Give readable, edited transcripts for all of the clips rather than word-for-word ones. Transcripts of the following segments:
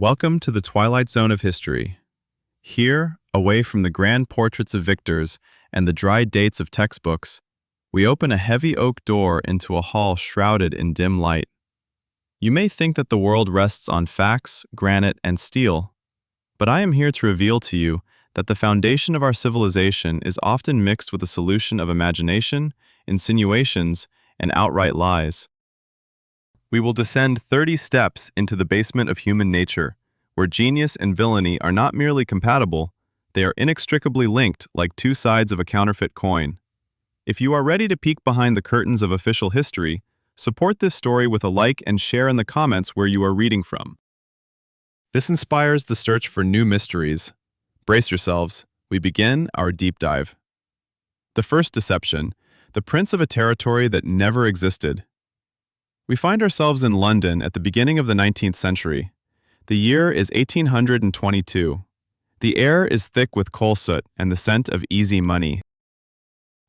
Welcome to the twilight zone of history. Here, away from the grand portraits of victors and the dry dates of textbooks, we open a heavy oak door into a hall shrouded in dim light. You may think that the world rests on facts, granite, and steel, but I am here to reveal to you that the foundation of our civilization is often mixed with a solution of imagination, insinuations, and outright lies. We will descend 30 steps into the basement of human nature, where genius and villainy are not merely compatible, they are inextricably linked like two sides of a counterfeit coin. If you are ready to peek behind the curtains of official history, support this story with a like and share in the comments where you are reading from. This inspires the search for new mysteries. Brace yourselves, we begin our deep dive. The first deception, the prince of a territory that never existed. We find ourselves in London at the beginning of the 19th century. The year is 1822. The air is thick with coal soot and the scent of easy money.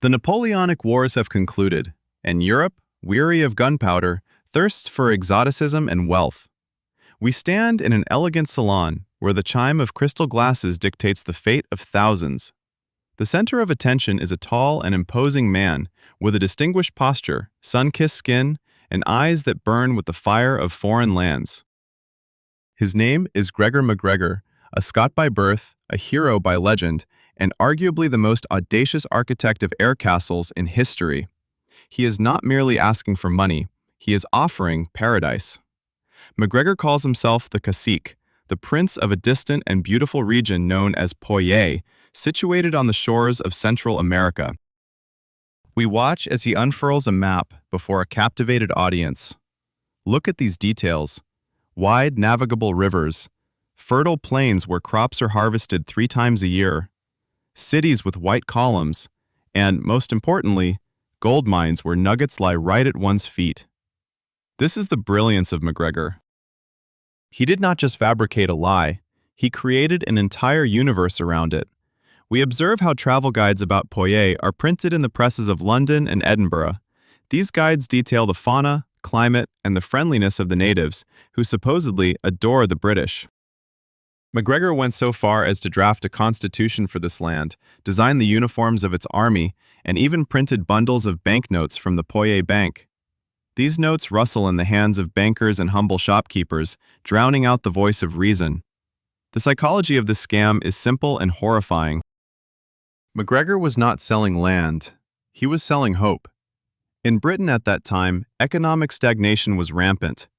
The Napoleonic Wars have concluded, and Europe, weary of gunpowder, thirsts for exoticism and wealth. We stand in an elegant salon where the chime of crystal glasses dictates the fate of thousands. The center of attention is a tall and imposing man with a distinguished posture, sun-kissed skin, and eyes that burn with the fire of foreign lands. His name is Gregor MacGregor, a Scot by birth, a hero by legend, and arguably the most audacious architect of air castles in history. He is not merely asking for money, he is offering paradise. MacGregor calls himself the cacique, the prince of a distant and beautiful region known as Poyet, situated on the shores of Central America. We watch as he unfurls a map before a captivated audience. Look at these details. Wide navigable rivers, fertile plains where crops are harvested 3 times a year, cities with white columns, and, most importantly, gold mines where nuggets lie right at one's feet. This is the brilliance of MacGregor. He did not just fabricate a lie, he created an entire universe around it. We observe how travel guides about Poyet are printed in the presses of London and Edinburgh. These guides detail the fauna, climate, and the friendliness of the natives, who supposedly adore the British. MacGregor went so far as to draft a constitution for this land, design the uniforms of its army, and even printed bundles of banknotes from the Poyet Bank. These notes rustle in the hands of bankers and humble shopkeepers, drowning out the voice of reason. The psychology of this scam is simple and horrifying. MacGregor was not selling land, he was selling hope. In Britain at that time, economic stagnation was rampant.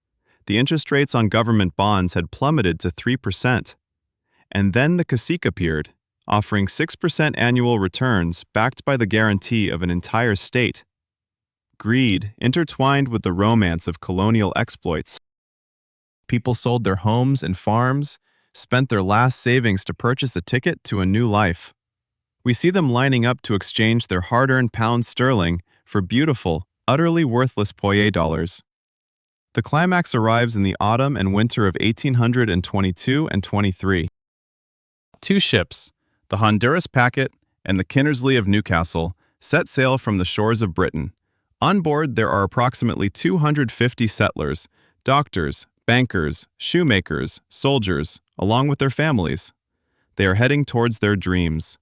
The interest rates on government bonds had plummeted to 3%. And then the cacique appeared, offering 6% annual returns backed by the guarantee of an entire state. Greed intertwined with the romance of colonial exploits. People sold their homes and farms, spent their last savings to purchase a ticket to a new life. We see them lining up to exchange their hard-earned pounds sterling for beautiful, utterly worthless Poyet dollars. The climax arrives in the autumn and winter of 1822 and 23. 2 ships, the Honduras Packet and the Kinnersley of Newcastle, set sail from the shores of Britain. On board there are approximately 250 settlers, doctors, bankers, shoemakers, soldiers, along with their families. They are heading towards their dreams.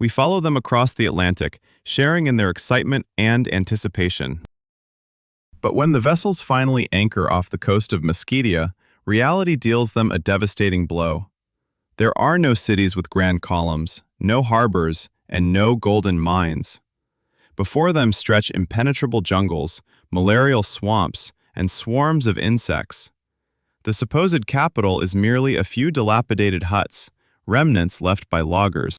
We follow them across the Atlantic, sharing in their excitement and anticipation. But when the vessels finally anchor off the coast of Mesquite, reality deals them a devastating blow. There are no cities with grand columns, no harbors, and no golden mines. Before them stretch impenetrable jungles, malarial swamps, and swarms of insects. The supposed capital is merely a few dilapidated huts, remnants left by loggers.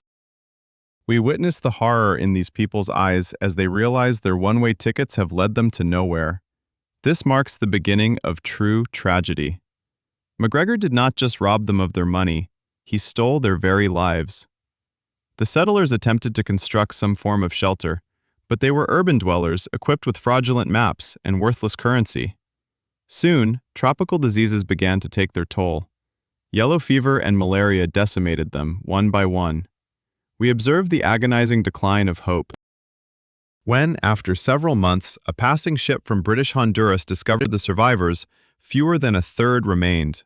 We witness the horror in these people's eyes as they realize their one-way tickets have led them to nowhere. This marks the beginning of true tragedy. MacGregor did not just rob them of their money, he stole their very lives. The settlers attempted to construct some form of shelter, but they were urban dwellers equipped with fraudulent maps and worthless currency. Soon, tropical diseases began to take their toll. Yellow fever and malaria decimated them one by one. We observe the agonizing decline of hope. When, after several months, a passing ship from British Honduras discovered the survivors, fewer than a third remained.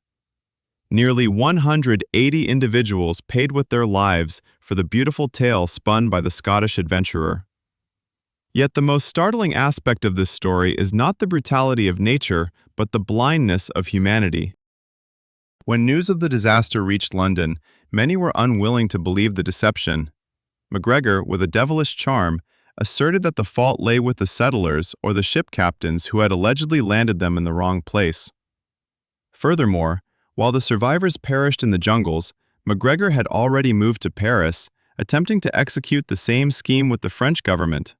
Nearly 180 individuals paid with their lives for the beautiful tale spun by the Scottish adventurer. Yet the most startling aspect of this story is not the brutality of nature, but the blindness of humanity. When news of the disaster reached London, many were unwilling to believe the deception. MacGregor, with a devilish charm, asserted that the fault lay with the settlers or the ship captains who had allegedly landed them in the wrong place. Furthermore, while the survivors perished in the jungles, MacGregor had already moved to Paris, attempting to execute the same scheme with the French government.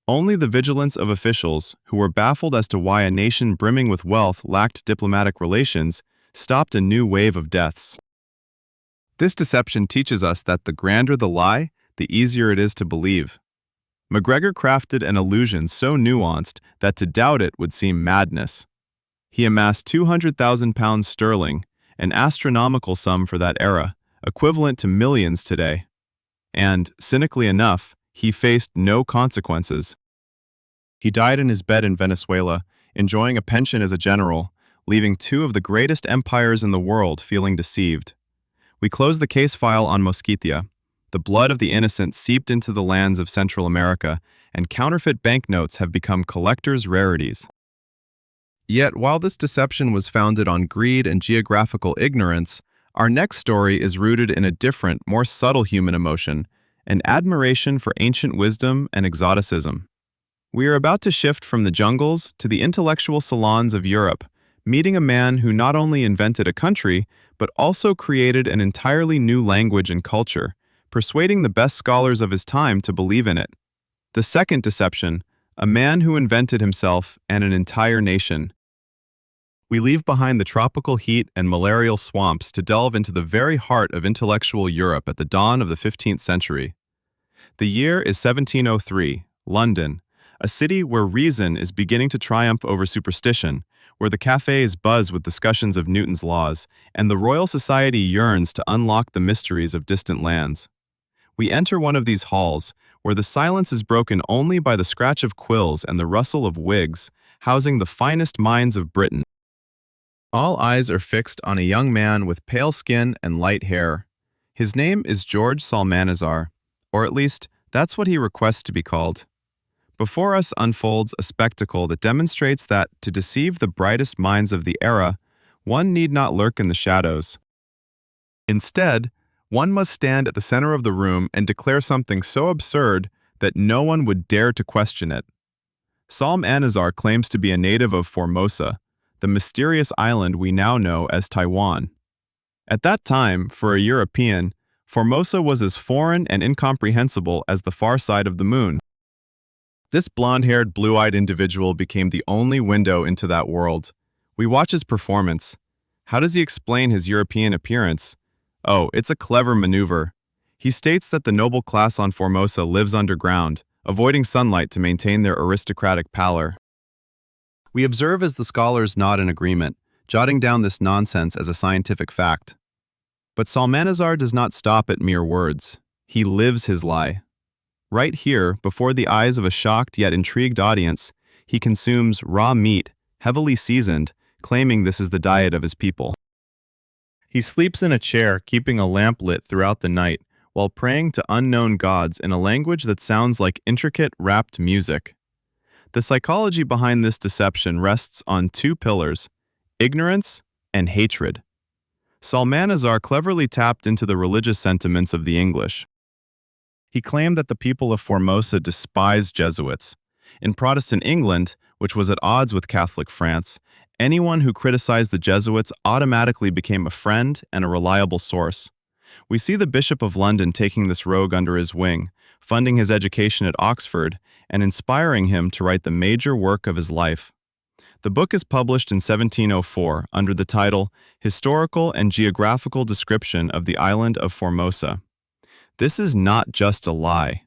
Only the vigilance of officials, who were baffled as to why a nation brimming with wealth lacked diplomatic relations, stopped a new wave of deaths. This deception teaches us that the grander the lie, the easier it is to believe. MacGregor crafted an illusion so nuanced that to doubt it would seem madness. He amassed £200,000 sterling, an astronomical sum for that era, equivalent to millions today. And, cynically enough, he faced no consequences. He died in his bed in Venezuela, enjoying a pension as a general, leaving two of the greatest empires in the world feeling deceived. We close the case file on Mosquitia. The blood of the innocent seeped into the lands of Central America, and counterfeit banknotes have become collectors' rarities. Yet, while this deception was founded on greed and geographical ignorance, our next story is rooted in a different, more subtle human emotion, an admiration for ancient wisdom and exoticism. We are about to shift from the jungles to the intellectual salons of Europe, meeting a man who not only invented a country, but also created an entirely new language and culture, persuading the best scholars of his time to believe in it. The second deception, a man who invented himself and an entire nation. We leave behind the tropical heat and malarial swamps to delve into the very heart of intellectual Europe at the dawn of the 15th century. The year is 1703, London, a city where reason is beginning to triumph over superstition, where the cafes buzz with discussions of Newton's laws, and the Royal Society yearns to unlock the mysteries of distant lands. We enter one of these halls, where the silence is broken only by the scratch of quills and the rustle of wigs, housing the finest minds of Britain. All eyes are fixed on a young man with pale skin and light hair. His name is George Psalmanazar, or at least, that's what he requests to be called. Before us unfolds a spectacle that demonstrates that, to deceive the brightest minds of the era, one need not lurk in the shadows. Instead, one must stand at the center of the room and declare something so absurd that no one would dare to question it. Psalmanazar claims to be a native of Formosa, the mysterious island we now know as Taiwan. At that time, for a European, Formosa was as foreign and incomprehensible as the far side of the moon. This blonde-haired, blue-eyed individual became the only window into that world. We watch his performance. How does he explain his European appearance? Oh, it's a clever maneuver. He states that the noble class on Formosa lives underground, avoiding sunlight to maintain their aristocratic pallor. We observe as the scholars nod in agreement, jotting down this nonsense as a scientific fact. But Psalmanazar does not stop at mere words. He lives his lie. Right here, before the eyes of a shocked yet intrigued audience, he consumes raw meat, heavily seasoned, claiming this is the diet of his people. He sleeps in a chair, keeping a lamp lit throughout the night, while praying to unknown gods in a language that sounds like intricate, rapt music. The psychology behind this deception rests on two pillars: ignorance and hatred. Psalmanazar cleverly tapped into the religious sentiments of the English. He claimed that the people of Formosa despised Jesuits. In Protestant England, which was at odds with Catholic France, anyone who criticized the Jesuits automatically became a friend and a reliable source. We see the Bishop of London taking this rogue under his wing, funding his education at Oxford, and inspiring him to write the major work of his life. The book is published in 1704 under the title Historical and Geographical Description of the Island of Formosa. This is not just a lie.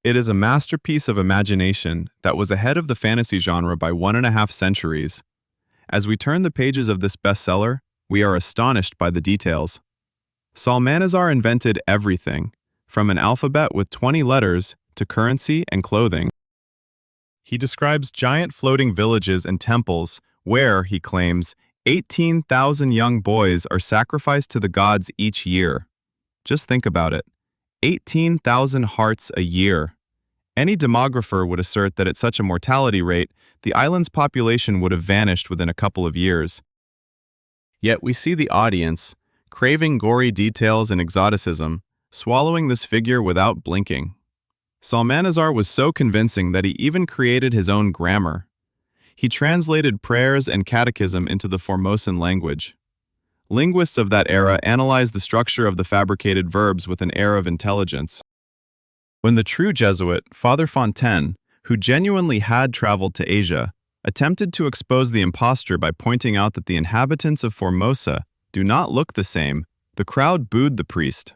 It is a masterpiece of imagination that was ahead of the fantasy genre by 1.5 centuries. As we turn the pages of this bestseller, we are astonished by the details. Psalmanazar invented everything, from an alphabet with 20 letters to currency and clothing. He describes giant floating villages and temples where, he claims, 18,000 young boys are sacrificed to the gods each year. Just think about it. 18,000 hearts a year. Any demographer would assert that at such a mortality rate, the island's population would have vanished within a couple of years. Yet we see the audience, craving gory details and exoticism, swallowing this figure without blinking. Salmanazar was so convincing that he even created his own grammar. He translated prayers and catechism into the Formosan language. Linguists of that era analyzed the structure of the fabricated verbs with an air of intelligence. When the true Jesuit, Father Fontaine, who genuinely had traveled to Asia, attempted to expose the imposture by pointing out that the inhabitants of Formosa do not look the same, the crowd booed the priest.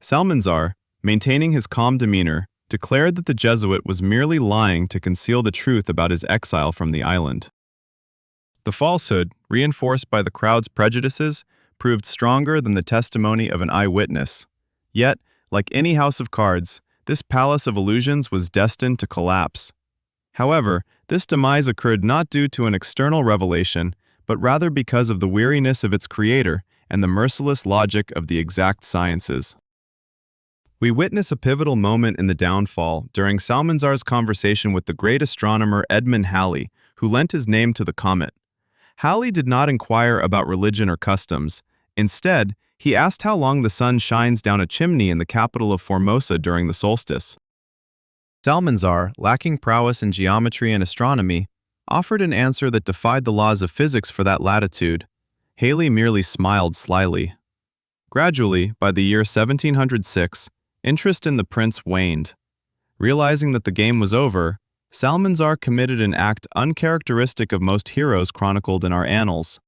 Salmanazar, maintaining his calm demeanor, declared that the Jesuit was merely lying to conceal the truth about his exile from the island. The falsehood, reinforced by the crowd's prejudices, proved stronger than the testimony of an eyewitness. Yet, like any house of cards, this palace of illusions was destined to collapse. However, this demise occurred not due to an external revelation, but rather because of the weariness of its creator and the merciless logic of the exact sciences. We witness a pivotal moment in the downfall during Salmanazar's conversation with the great astronomer Edmund Halley, who lent his name to the comet. Halley did not inquire about religion or customs. Instead, he asked how long the sun shines down a chimney in the capital of Formosa during the solstice. Salmanazar, lacking prowess in geometry and astronomy, offered an answer that defied the laws of physics for that latitude. Halley merely smiled slyly. Gradually, by the year 1706, interest in the prince waned. Realizing that the game was over, Salmanazar committed an act uncharacteristic of most heroes chronicled in our annals.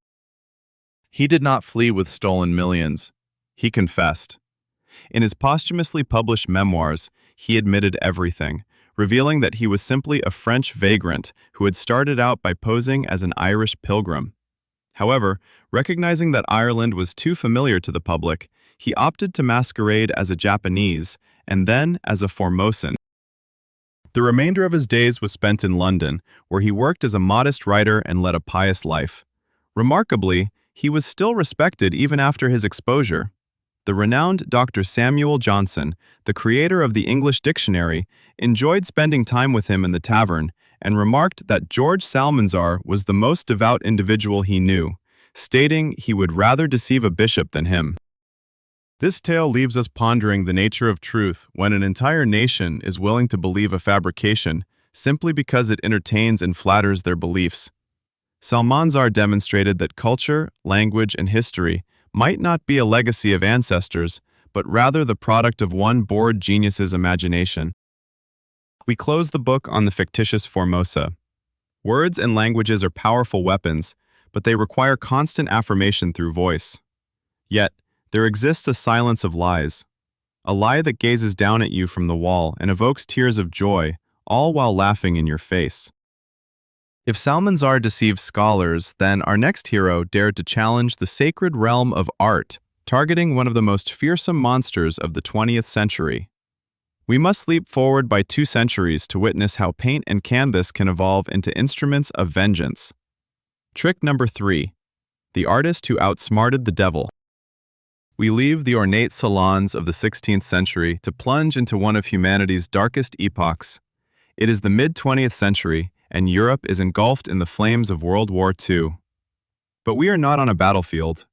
He did not flee with stolen millions. He confessed. In his posthumously published memoirs, he admitted everything, revealing that he was simply a French vagrant who had started out by posing as an Irish pilgrim. However, recognizing that Ireland was too familiar to the public, he opted to masquerade as a Japanese and then as a Formosan. The remainder of his days was spent in London, where he worked as a modest writer and led a pious life. Remarkably, he was still respected even after his exposure. The renowned Dr. Samuel Johnson, the creator of the English dictionary, enjoyed spending time with him in the tavern and remarked that George Salmanazar was the most devout individual he knew, stating he would rather deceive a bishop than him. This tale leaves us pondering the nature of truth when an entire nation is willing to believe a fabrication simply because it entertains and flatters their beliefs. Salmanazar demonstrated that culture, language, and history might not be a legacy of ancestors, but rather the product of one bored genius's imagination. We close the book on the fictitious Formosa. Words and languages are powerful weapons, but they require constant affirmation through voice. Yet, there exists a silence of lies, a lie that gazes down at you from the wall and evokes tears of joy, all while laughing in your face. If Salmanazar deceived scholars, then our next hero dared to challenge the sacred realm of art, targeting one of the most fearsome monsters of the 20th century. We must leap forward by 2 centuries to witness how paint and canvas can evolve into instruments of vengeance. Trick number 3. The artist who outsmarted the devil. We leave the ornate salons of the 16th century to plunge into one of humanity's darkest epochs. It is the mid-20th century, and Europe is engulfed in the flames of World War II. But we are not on a battlefield.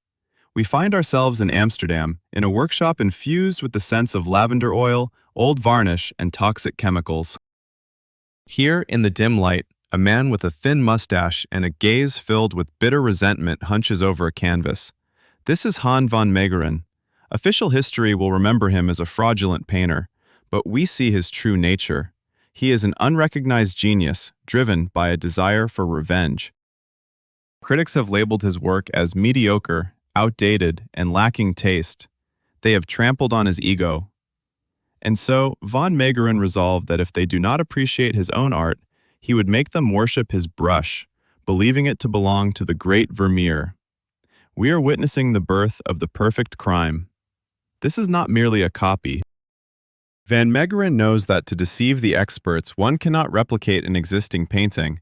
We find ourselves in Amsterdam, in a workshop infused with the scents of lavender oil, old varnish, and toxic chemicals. Here, in the dim light, a man with a thin mustache and a gaze filled with bitter resentment hunches over a canvas. This is Han van Meegeren. Official history will remember him as a fraudulent painter, but we see his true nature. He is an unrecognized genius, driven by a desire for revenge. Critics have labeled his work as mediocre, outdated, and lacking taste. They have trampled on his ego. And so, van Meegeren resolved that if they do not appreciate his own art, he would make them worship his brush, believing it to belong to the great Vermeer. We are witnessing the birth of the perfect crime. This is not merely a copy. Van Meegeren knows that to deceive the experts, one cannot replicate an existing painting.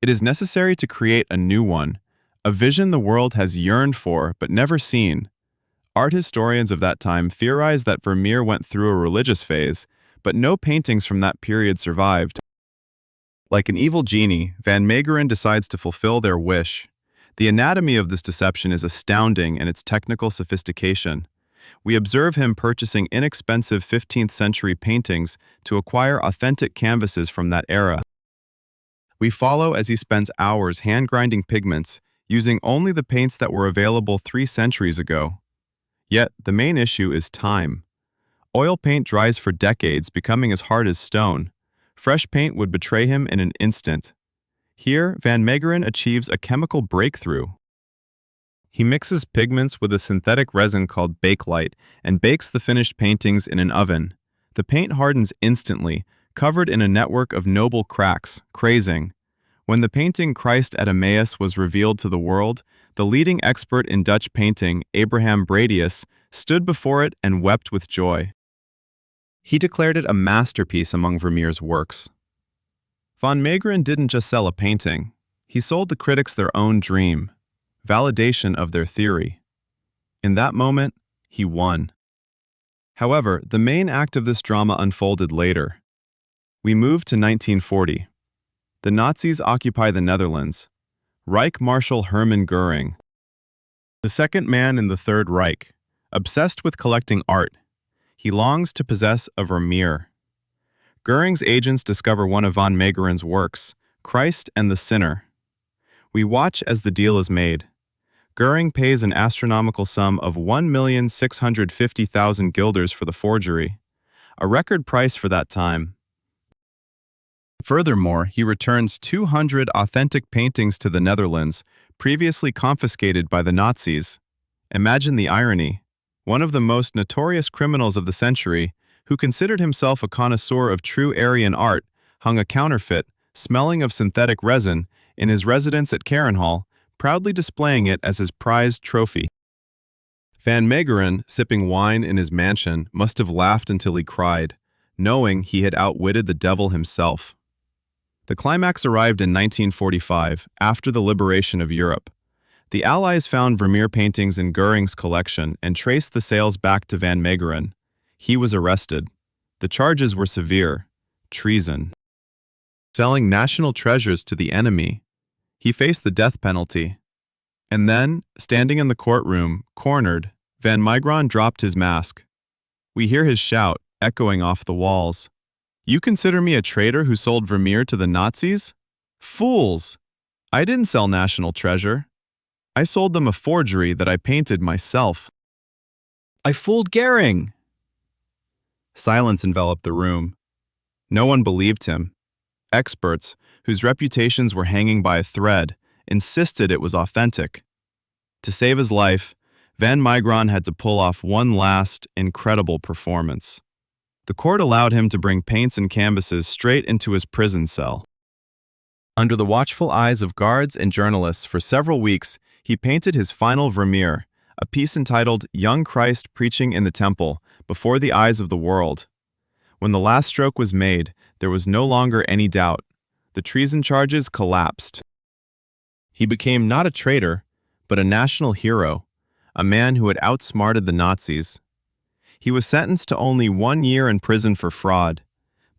It is necessary to create a new one, a vision the world has yearned for but never seen. Art historians of that time theorize that Vermeer went through a religious phase, but no paintings from that period survived. Like an evil genie, Van Meegeren decides to fulfill their wish. The anatomy of this deception is astounding in its technical sophistication. We observe him purchasing inexpensive 15th century paintings to acquire authentic canvases from that era. We follow as he spends hours hand-grinding pigments, using only the paints that were available 3 centuries ago. Yet, the main issue is time. Oil paint dries for decades, becoming as hard as stone. Fresh paint would betray him in an instant. Here, Van Meegeren achieves a chemical breakthrough. He mixes pigments with a synthetic resin called bakelite and bakes the finished paintings in an oven. The paint hardens instantly, covered in a network of noble cracks, crazing. When the painting Christ at Emmaus was revealed to the world, the leading expert in Dutch painting, Abraham Bradius, stood before it and wept with joy. He declared it a masterpiece among Vermeer's works. Van Meegeren didn't just sell a painting. He sold the critics their own dream, validation of their theory. In that moment, he won. However, the main act of this drama unfolded later. We move to 1940. The Nazis occupy the Netherlands. Reich Marshal Hermann Göring, the second man in the Third Reich, obsessed with collecting art. He longs to possess a Vermeer. Göring's agents discover one of Van Meegeren's works, Christ and the Sinner. We watch as the deal is made. Göring pays an astronomical sum of 1,650,000 guilders for the forgery, a record price for that time. Furthermore, he returns 200 authentic paintings to the Netherlands, previously confiscated by the Nazis. Imagine the irony. One of the most notorious criminals of the century, who considered himself a connoisseur of true Aryan art, hung a counterfeit, smelling of synthetic resin, in his residence at Karenhall, proudly displaying it as his prized trophy. Van Meegeren, sipping wine in his mansion, must have laughed until he cried, knowing he had outwitted the devil himself. The climax arrived in 1945, after the liberation of Europe. The Allies found Vermeer paintings in Göring's collection and traced the sales back to Van Meegeren. He was arrested. The charges were severe: treason, selling national treasures to the enemy. He faced the death penalty. And then, standing in the courtroom, cornered, Van Meegeren dropped his mask. We hear his shout, echoing off the walls. "You consider me a traitor who sold Vermeer to the Nazis? Fools! I didn't sell national treasure. I sold them a forgery that I painted myself. I fooled Göring!" Silence enveloped the room. No one believed him. Experts, whose reputations were hanging by a thread, insisted it was authentic. To save his life, Van Meegeren had to pull off one last, incredible performance. The court allowed him to bring paints and canvases straight into his prison cell. Under the watchful eyes of guards and journalists for several weeks, he painted his final Vermeer, a piece entitled Young Christ Preaching in the Temple, before the eyes of the world. When the last stroke was made, there was no longer any doubt. The treason charges collapsed. He became not a traitor, but a national hero, a man who had outsmarted the Nazis. He was sentenced to only 1 year in prison for fraud,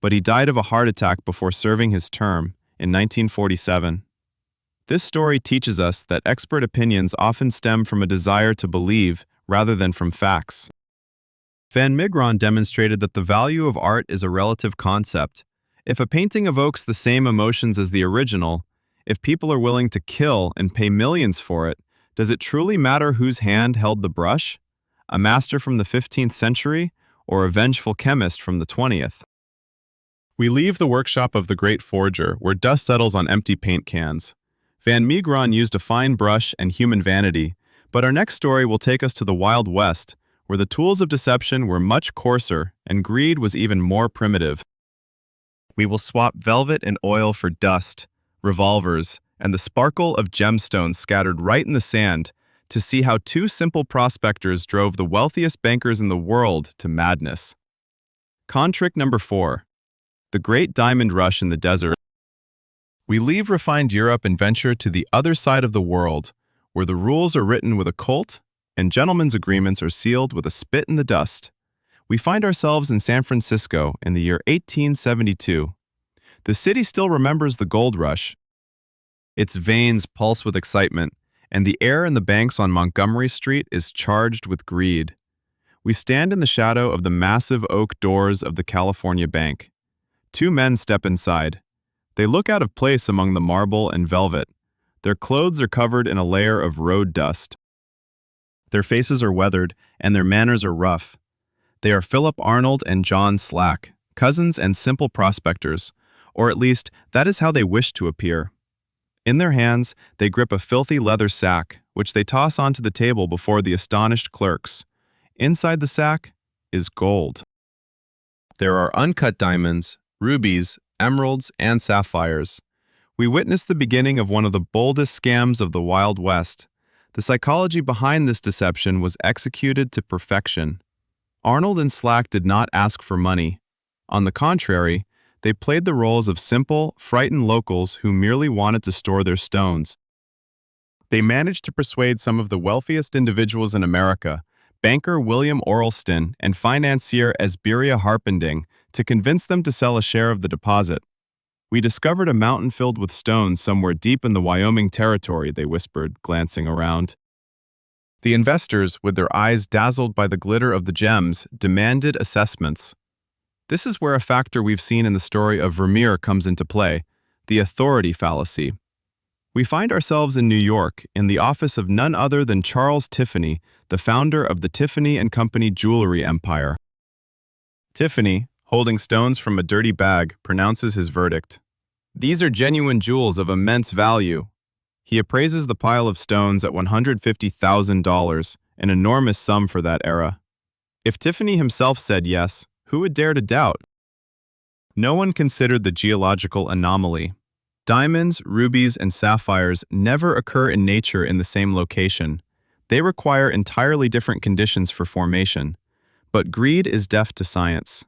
but he died of a heart attack before serving his term in 1947. This story teaches us that expert opinions often stem from a desire to believe rather than from facts. Van Meegeren demonstrated that the value of art is a relative concept. If a painting evokes the same emotions as the original, if people are willing to kill and pay millions for it, does it truly matter whose hand held the brush? A master from the 15th century or a vengeful chemist from the 20th? We leave the workshop of the great forger, where dust settles on empty paint cans. Van Meegeren used a fine brush and human vanity, but our next story will take us to the Wild West, where the tools of deception were much coarser and greed was even more primitive. We will swap velvet and oil for dust, revolvers, and the sparkle of gemstones scattered right in the sand to see how 2 simple prospectors drove the wealthiest bankers in the world to madness. Con trick number 4. The Great Diamond Rush in the Desert. We leave refined Europe and venture to the other side of the world, where the rules are written with a Colt and gentlemen's agreements are sealed with a spit in the dust. We find ourselves in San Francisco in the year 1872. The city still remembers the gold rush. Its veins pulse with excitement, and the air in the banks on Montgomery Street is charged with greed. We stand in the shadow of the massive oak doors of the California Bank. Two men step inside. They look out of place among the marble and velvet. Their clothes are covered in a layer of road dust. Their faces are weathered, and their manners are rough. They are Philip Arnold and John Slack, cousins and simple prospectors, or at least that is how they wish to appear. In their hands, they grip a filthy leather sack, which they toss onto the table before the astonished clerks. Inside the sack is gold. There are uncut diamonds, rubies, emeralds, and sapphires. We witness the beginning of one of the boldest scams of the Wild West. The psychology behind this deception was executed to perfection. Arnold and Slack did not ask for money. On the contrary, they played the roles of simple, frightened locals who merely wanted to store their stones. They managed to persuade some of the wealthiest individuals in America, banker William Orlston and financier Esberia Harpending, to convince them to sell a share of the deposit. "We discovered a mountain filled with stones somewhere deep in the Wyoming Territory," they whispered, glancing around. The investors, with their eyes dazzled by the glitter of the gems, demanded assessments. This is where a factor we've seen in the story of Vermeer comes into play, the authority fallacy. We find ourselves in New York, in the office of none other than Charles Tiffany, the founder of the Tiffany & Company jewelry empire. Tiffany, holding stones from a dirty bag, pronounces his verdict. "These are genuine jewels of immense value." He appraises the pile of stones at $150,000, an enormous sum for that era. If Tiffany himself said yes, who would dare to doubt? No one considered the geological anomaly. Diamonds, rubies, and sapphires never occur in nature in the same location. They require entirely different conditions for formation. But greed is deaf to science.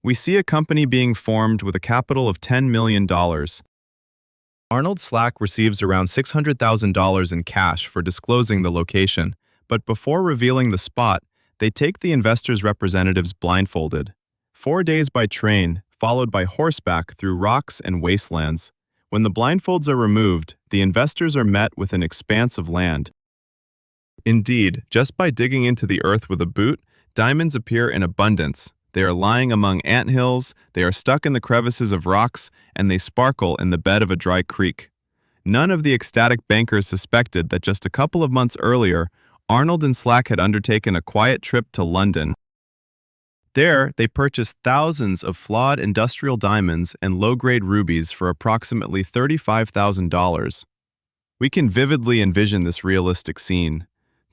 We see a company being formed with a capital of $10 million. Arnold Slack receives around $600,000 in cash for disclosing the location, but before revealing the spot, they take the investors' representatives blindfolded. 4 days by train, followed by horseback through rocks and wastelands. When the blindfolds are removed, the investors are met with an expanse of land. Indeed, just by digging into the earth with a boot, diamonds appear in abundance. They are lying among anthills, they are stuck in the crevices of rocks, and they sparkle in the bed of a dry creek. None of the ecstatic bankers suspected that just a couple of months earlier, Arnold and Slack had undertaken a quiet trip to London. There, they purchased thousands of flawed industrial diamonds and low-grade rubies for approximately $35,000. We can vividly envision this realistic scene.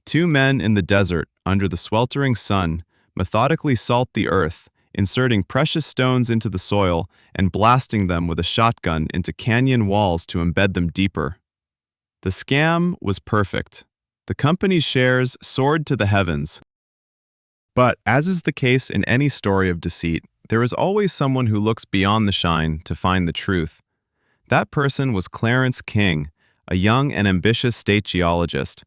Two men in the desert, under the sweltering sun, methodically salt the earth, inserting precious stones into the soil and blasting them with a shotgun into canyon walls to embed them deeper. The scam was perfect. The company's shares soared to the heavens. But, as is the case in any story of deceit, there is always someone who looks beyond the shine to find the truth. That person was Clarence King, a young and ambitious state geologist.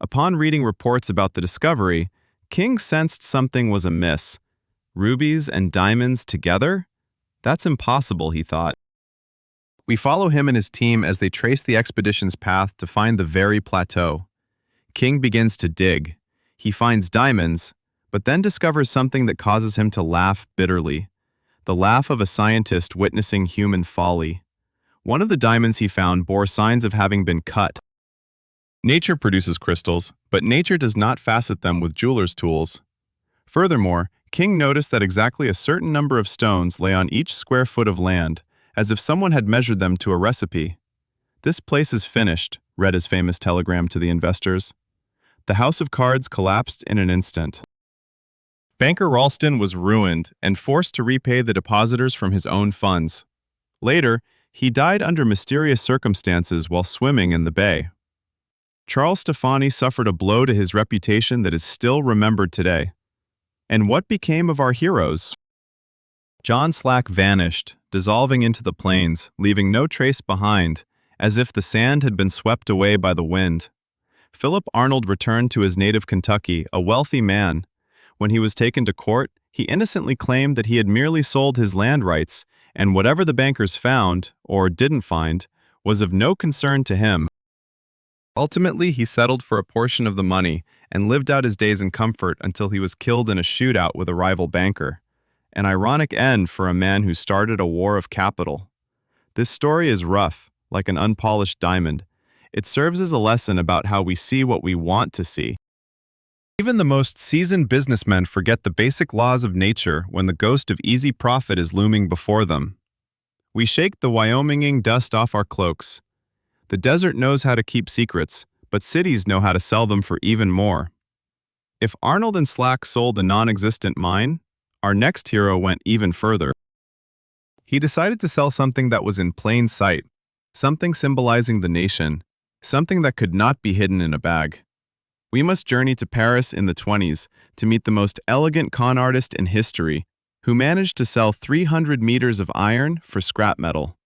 Upon reading reports about the discovery, King sensed something was amiss. Rubies and diamonds together? That's impossible, he thought. We follow him and his team as they trace the expedition's path to find the very plateau. King begins to dig. He finds diamonds, but then discovers something that causes him to laugh bitterly. The laugh of a scientist witnessing human folly. One of the diamonds he found bore signs of having been cut. Nature produces crystals, but nature does not facet them with jeweler's tools. Furthermore, King noticed that exactly a certain number of stones lay on each square foot of land, as if someone had measured them to a recipe. "This place is finished," read his famous telegram to the investors. The house of cards collapsed in an instant. Banker Ralston was ruined and forced to repay the depositors from his own funds. Later, he died under mysterious circumstances while swimming in the bay. Charles Stefani suffered a blow to his reputation that is still remembered today. And what became of our heroes? John Slack vanished, dissolving into the plains, leaving no trace behind, as if the sand had been swept away by the wind. Philip Arnold returned to his native Kentucky, a wealthy man. When he was taken to court, he innocently claimed that he had merely sold his land rights, and whatever the bankers found, or didn't find, was of no concern to him. Ultimately, he settled for a portion of the money and lived out his days in comfort until he was killed in a shootout with a rival banker. An ironic end for a man who started a war of capital. This story is rough, like an unpolished diamond. It serves as a lesson about how we see what we want to see. Even the most seasoned businessmen forget the basic laws of nature when the ghost of easy profit is looming before them. We shake the Wyominging dust off our cloaks. The desert knows how to keep secrets, but cities know how to sell them for even more. If Arnold and Slack sold a non-existent mine, our next hero went even further. He decided to sell something that was in plain sight, something symbolizing the nation, something that could not be hidden in a bag. We must journey to Paris in the 20s to meet the most elegant con artist in history, who managed to sell 300 meters of iron for scrap metal.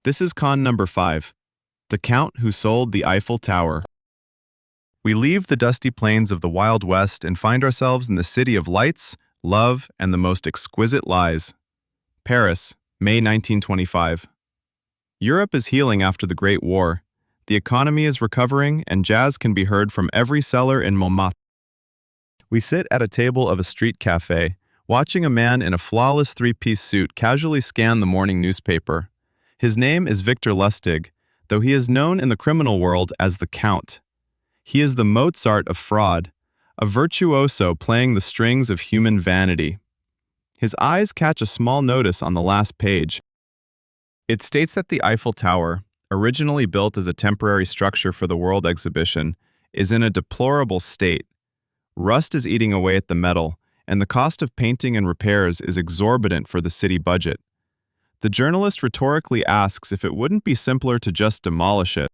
This is con number 5. The Count who sold the Eiffel Tower. We leave the dusty plains of the Wild West and find ourselves in the city of lights, love, and the most exquisite lies. Paris, May 1925. Europe is healing after the Great War. The economy is recovering, and jazz can be heard from every cellar in Montmartre. We sit at a table of a street cafe, watching a man in a flawless three-piece suit casually scan the morning newspaper. His name is Victor Lustig, though he is known in the criminal world as the Count. He is the Mozart of fraud, a virtuoso playing the strings of human vanity. His eyes catch a small notice on the last page. It states that the Eiffel Tower, originally built as a temporary structure for the World Exhibition, is in a deplorable state. Rust is eating away at the metal, and the cost of painting and repairs is exorbitant for the city budget. The journalist rhetorically asks if it wouldn't be simpler to just demolish it.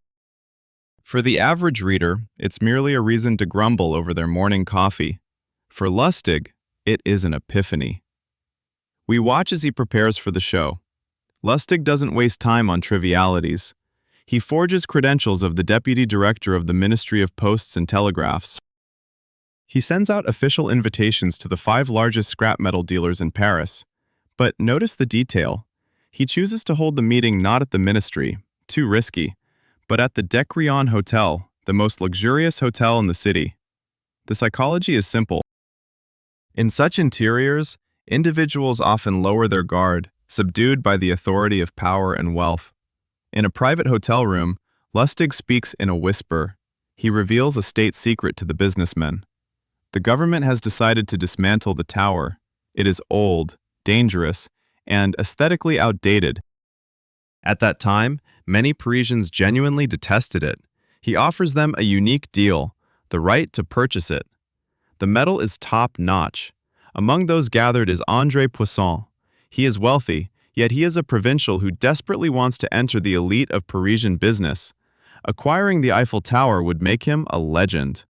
For the average reader, it's merely a reason to grumble over their morning coffee. For Lustig, it is an epiphany. We watch as he prepares for the show. Lustig doesn't waste time on trivialities. He forges credentials of the deputy director of the Ministry of Posts and Telegraphs. He sends out official invitations to the 5 largest scrap metal dealers in Paris. But notice the detail. He chooses to hold the meeting not at the ministry, too risky, but at the Decrion Hotel, the most luxurious hotel in the city. The psychology is simple. In such interiors, individuals often lower their guard, subdued by the authority of power and wealth. In a private hotel room, Lustig speaks in a whisper. He reveals a state secret to the businessmen. The government has decided to dismantle the tower. It is old, dangerous, and aesthetically outdated. At that time, many Parisians genuinely detested it. He offers them a unique deal, the right to purchase it. The metal is top-notch. Among those gathered is André Poisson. He is wealthy, yet he is a provincial who desperately wants to enter the elite of Parisian business. Acquiring the Eiffel Tower would make him a legend.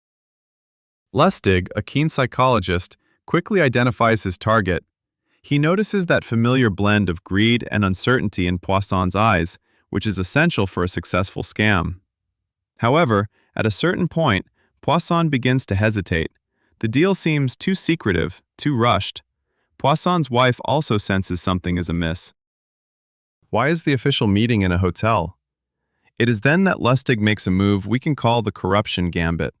Lustig, a keen psychologist, quickly identifies his target. He notices that familiar blend of greed and uncertainty in Poisson's eyes, which is essential for a successful scam. However, at a certain point, Poisson begins to hesitate. The deal seems too secretive, too rushed. Poisson's wife also senses something is amiss. Why is the official meeting in a hotel? It is then that Lustig makes a move we can call the corruption gambit.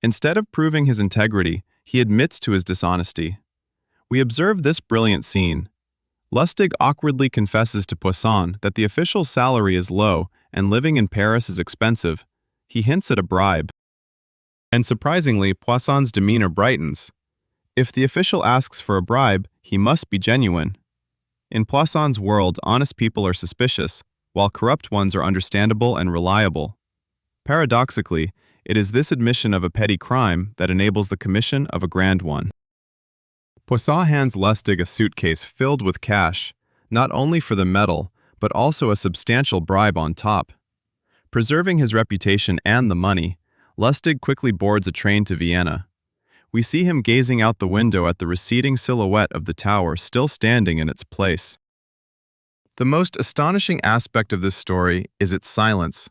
Instead of proving his integrity, he admits to his dishonesty. We observe this brilliant scene. Lustig awkwardly confesses to Poisson that the official's salary is low and living in Paris is expensive. He hints at a bribe. And surprisingly, Poisson's demeanor brightens. If the official asks for a bribe, he must be genuine. In Poisson's world, honest people are suspicious, while corrupt ones are understandable and reliable. Paradoxically, it is this admission of a petty crime that enables the commission of a grand one. Poisson hands Lustig a suitcase filled with cash, not only for the metal, but also a substantial bribe on top. Preserving his reputation and the money, Lustig quickly boards a train to Vienna. We see him gazing out the window at the receding silhouette of the tower still standing in its place. The most astonishing aspect of this story is its silence.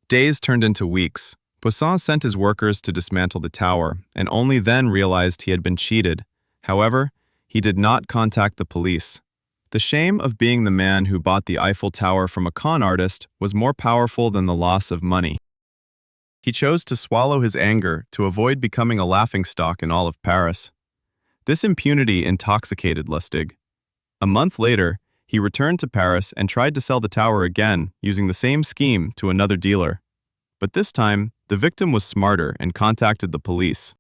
Days turned into weeks, Poisson sent his workers to dismantle the tower, and only then realized he had been cheated. However, he did not contact the police. The shame of being the man who bought the Eiffel Tower from a con artist was more powerful than the loss of money. He chose to swallow his anger to avoid becoming a laughingstock in all of Paris. This impunity intoxicated Lustig. A month later, he returned to Paris and tried to sell the tower again using the same scheme to another dealer. But this time, the victim was smarter and contacted the police.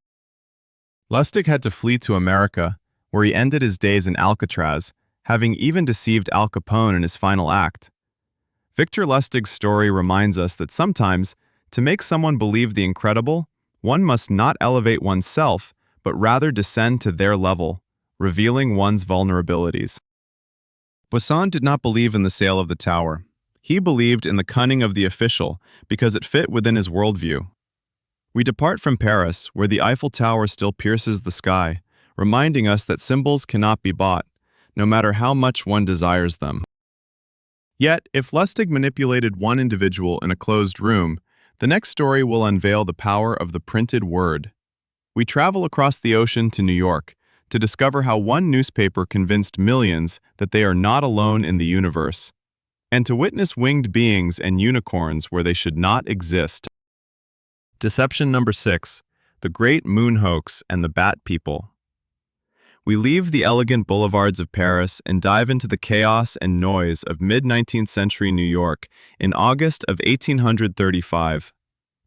Lustig had to flee to America, where he ended his days in Alcatraz, having even deceived Al Capone in his final act. Victor Lustig's story reminds us that sometimes, to make someone believe the incredible, one must not elevate oneself, but rather descend to their level, revealing one's vulnerabilities. Poisson did not believe in the sale of the tower. He believed in the cunning of the official because it fit within his worldview. We depart from Paris, where the Eiffel Tower still pierces the sky, reminding us that symbols cannot be bought, no matter how much one desires them. Yet, if Lustig manipulated one individual in a closed room, the next story will unveil the power of the printed word. We travel across the ocean to New York to discover how one newspaper convinced millions that they are not alone in the universe, and to witness winged beings and unicorns where they should not exist. Deception number 6, the Great Moon Hoax and the Bat People. We leave the elegant boulevards of Paris and dive into the chaos and noise of mid-19th century New York in August of 1835.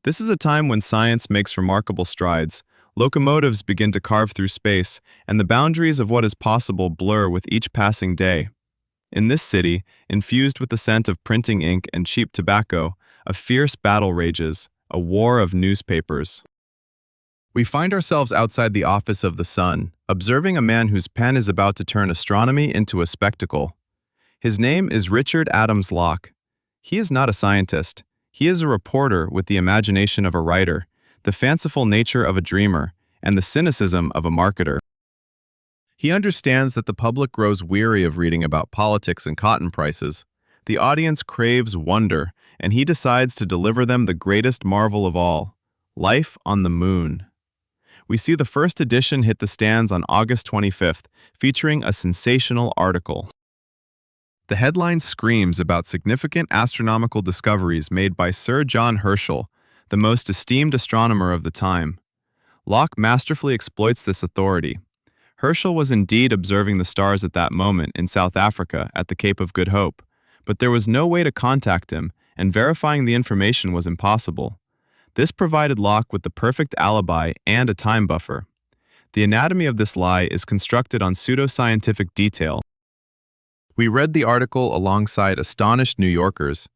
This is a time when science makes remarkable strides, locomotives begin to carve through space, and the boundaries of what is possible blur with each passing day. In this city, infused with the scent of printing ink and cheap tobacco, a fierce battle rages, a war of newspapers. We find ourselves outside the office of the Sun, observing a man whose pen is about to turn astronomy into a spectacle. His name is Richard Adams Locke. He is not a scientist. He is a reporter with the imagination of a writer, the fanciful nature of a dreamer, and the cynicism of a marketer. He understands that the public grows weary of reading about politics and cotton prices. The audience craves wonder, and he decides to deliver them the greatest marvel of all, life on the moon. We see the first edition hit the stands on August 25th, featuring a sensational article. The headline screams about significant astronomical discoveries made by Sir John Herschel, the most esteemed astronomer of the time. Locke masterfully exploits this authority. Herschel was indeed observing the stars at that moment in South Africa at the Cape of Good Hope, but there was no way to contact him, and verifying the information was impossible. This provided Locke with the perfect alibi and a time buffer. The anatomy of this lie is constructed on pseudoscientific detail. We read the article alongside astonished New Yorkers.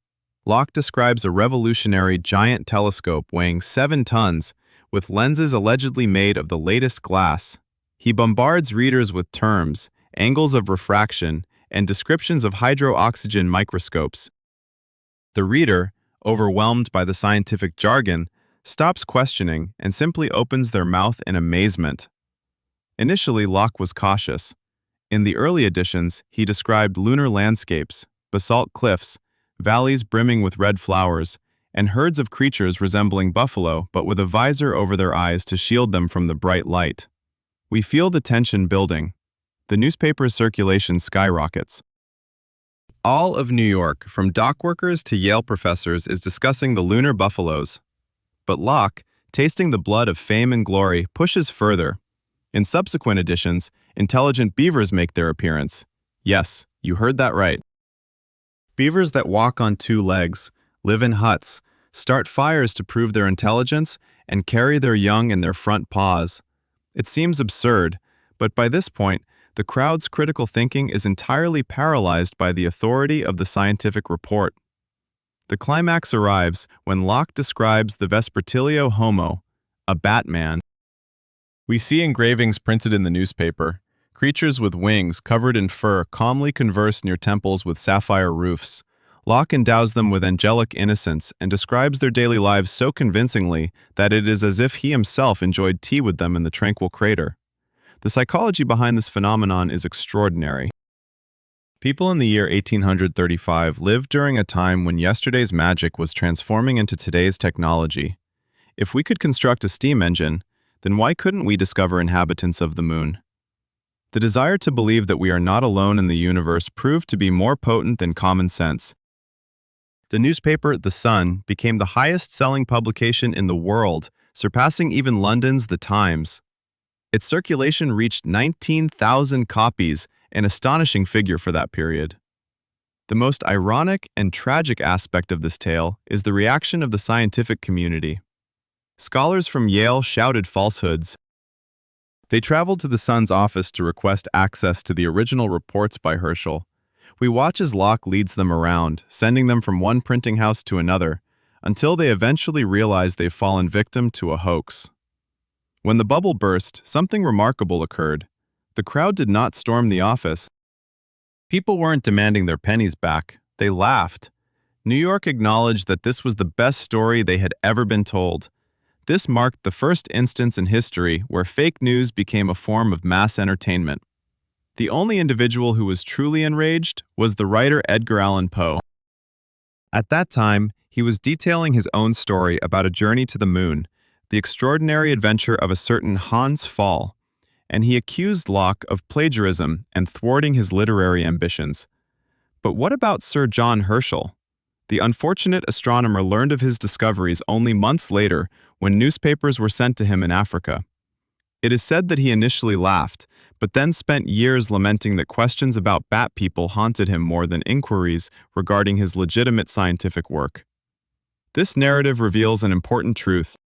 Locke describes a revolutionary giant telescope weighing 7 tons, with lenses allegedly made of the latest glass. He bombards readers with terms, angles of refraction, and descriptions of hydro-oxygen microscopes. The reader, overwhelmed by the scientific jargon, stops questioning and simply opens their mouth in amazement. Initially, Locke was cautious. In the early editions, he described lunar landscapes, basalt cliffs, valleys brimming with red flowers, and herds of creatures resembling buffalo but with a visor over their eyes to shield them from the bright light. We feel the tension building. The newspaper's circulation skyrockets. All of New York, from dock workers to Yale professors, is discussing the lunar buffaloes. But Locke, tasting the blood of fame and glory, pushes further. In subsequent editions, intelligent beavers make their appearance. Yes, you heard that right. Beavers that walk on 2 legs, live in huts, start fires to prove their intelligence, and carry their young in their front paws. It seems absurd, but by this point, the crowd's critical thinking is entirely paralyzed by the authority of the scientific report. The climax arrives when Locke describes the Vespertilio Homo, a Batman. We see engravings printed in the newspaper. Creatures with wings covered in fur calmly converse near temples with sapphire roofs. Locke endows them with angelic innocence and describes their daily lives so convincingly that it is as if he himself enjoyed tea with them in the tranquil crater. The psychology behind this phenomenon is extraordinary. People in the year 1835 lived during a time when yesterday's magic was transforming into today's technology. If we could construct a steam engine, then why couldn't we discover inhabitants of the moon? The desire to believe that we are not alone in the universe proved to be more potent than common sense. The newspaper The Sun became the highest-selling publication in the world, surpassing even London's The Times. Its circulation reached 19,000 copies, an astonishing figure for that period. The most ironic and tragic aspect of this tale is the reaction of the scientific community. Scholars from Yale shouted falsehoods. They traveled to the Sun's office to request access to the original reports by Herschel. We watch as Locke leads them around, sending them from one printing house to another, until they eventually realize they've fallen victim to a hoax. When the bubble burst, something remarkable occurred. The crowd did not storm the office. People weren't demanding their pennies back. They laughed. New York acknowledged that this was the best story they had ever been told. This marked the first instance in history where fake news became a form of mass entertainment. The only individual who was truly enraged was the writer Edgar Allan Poe. At that time, he was detailing his own story about a journey to the moon, the extraordinary adventure of a certain Hans Pfaall, and he accused Locke of plagiarism and thwarting his literary ambitions. But what about Sir John Herschel? The unfortunate astronomer learned of his discoveries only months later when newspapers were sent to him in Africa. It is said that he initially laughed, but then spent years lamenting that questions about bat people haunted him more than inquiries regarding his legitimate scientific work. This narrative reveals an important truth.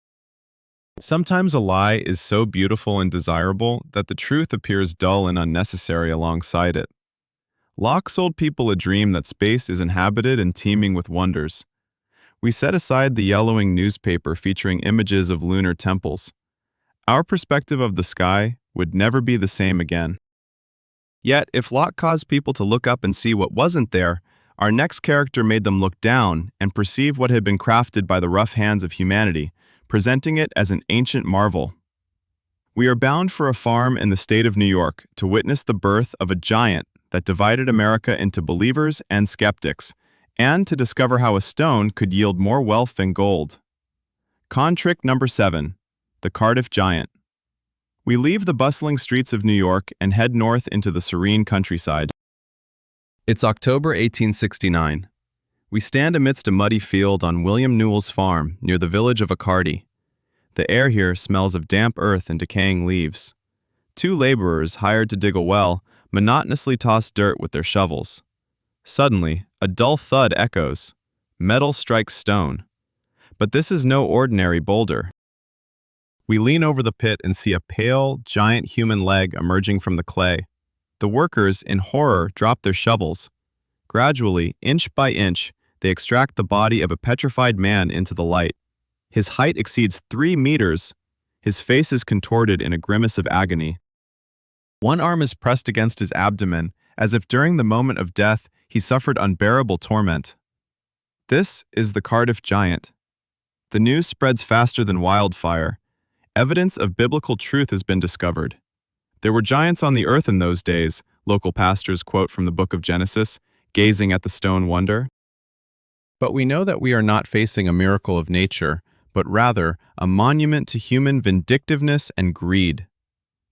Sometimes a lie is so beautiful and desirable that the truth appears dull and unnecessary alongside it. Locke sold people a dream that space is inhabited and teeming with wonders. We set aside the yellowing newspaper featuring images of lunar temples. Our perspective of the sky would never be the same again. Yet, if Locke caused people to look up and see what wasn't there, our next character made them look down and perceive what had been crafted by the rough hands of humanity, presenting it as an ancient marvel. We are bound for a farm in the state of New York to witness the birth of a giant that divided America into believers and skeptics, and to discover how a stone could yield more wealth than gold. Con trick number 7, the Cardiff Giant. We leave the bustling streets of New York and head north into the serene countryside. It's October 1869. We stand amidst a muddy field on William Newell's farm near the village of Accardi. The air here smells of damp earth and decaying leaves. 2 laborers hired to dig a well monotonously toss dirt with their shovels. Suddenly, a dull thud echoes. Metal strikes stone. But this is no ordinary boulder. We lean over the pit and see a pale, giant human leg emerging from the clay. The workers, in horror, drop their shovels. Gradually, inch by inch, they extract the body of a petrified man into the light. His height exceeds 3 meters. His face is contorted in a grimace of agony. One arm is pressed against his abdomen, as if during the moment of death he suffered unbearable torment. This is the Cardiff Giant. The news spreads faster than wildfire. Evidence of biblical truth has been discovered. There were giants on the earth in those days, local pastors quote from the book of Genesis, gazing at the stone wonder. But we know that we are not facing a miracle of nature, but rather a monument to human vindictiveness and greed.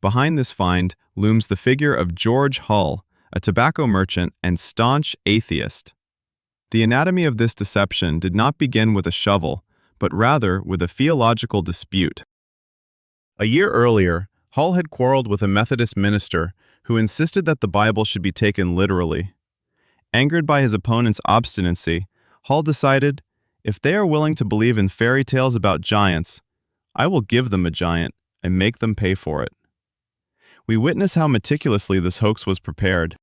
Behind this find looms the figure of George Hull, a tobacco merchant and staunch atheist. The anatomy of this deception did not begin with a shovel, but rather with a theological dispute. A year earlier, Hull had quarreled with a Methodist minister who insisted that the Bible should be taken literally. Angered by his opponent's obstinacy, Hull decided, if they are willing to believe in fairy tales about giants, I will give them a giant and make them pay for it. We witness how meticulously this hoax was prepared.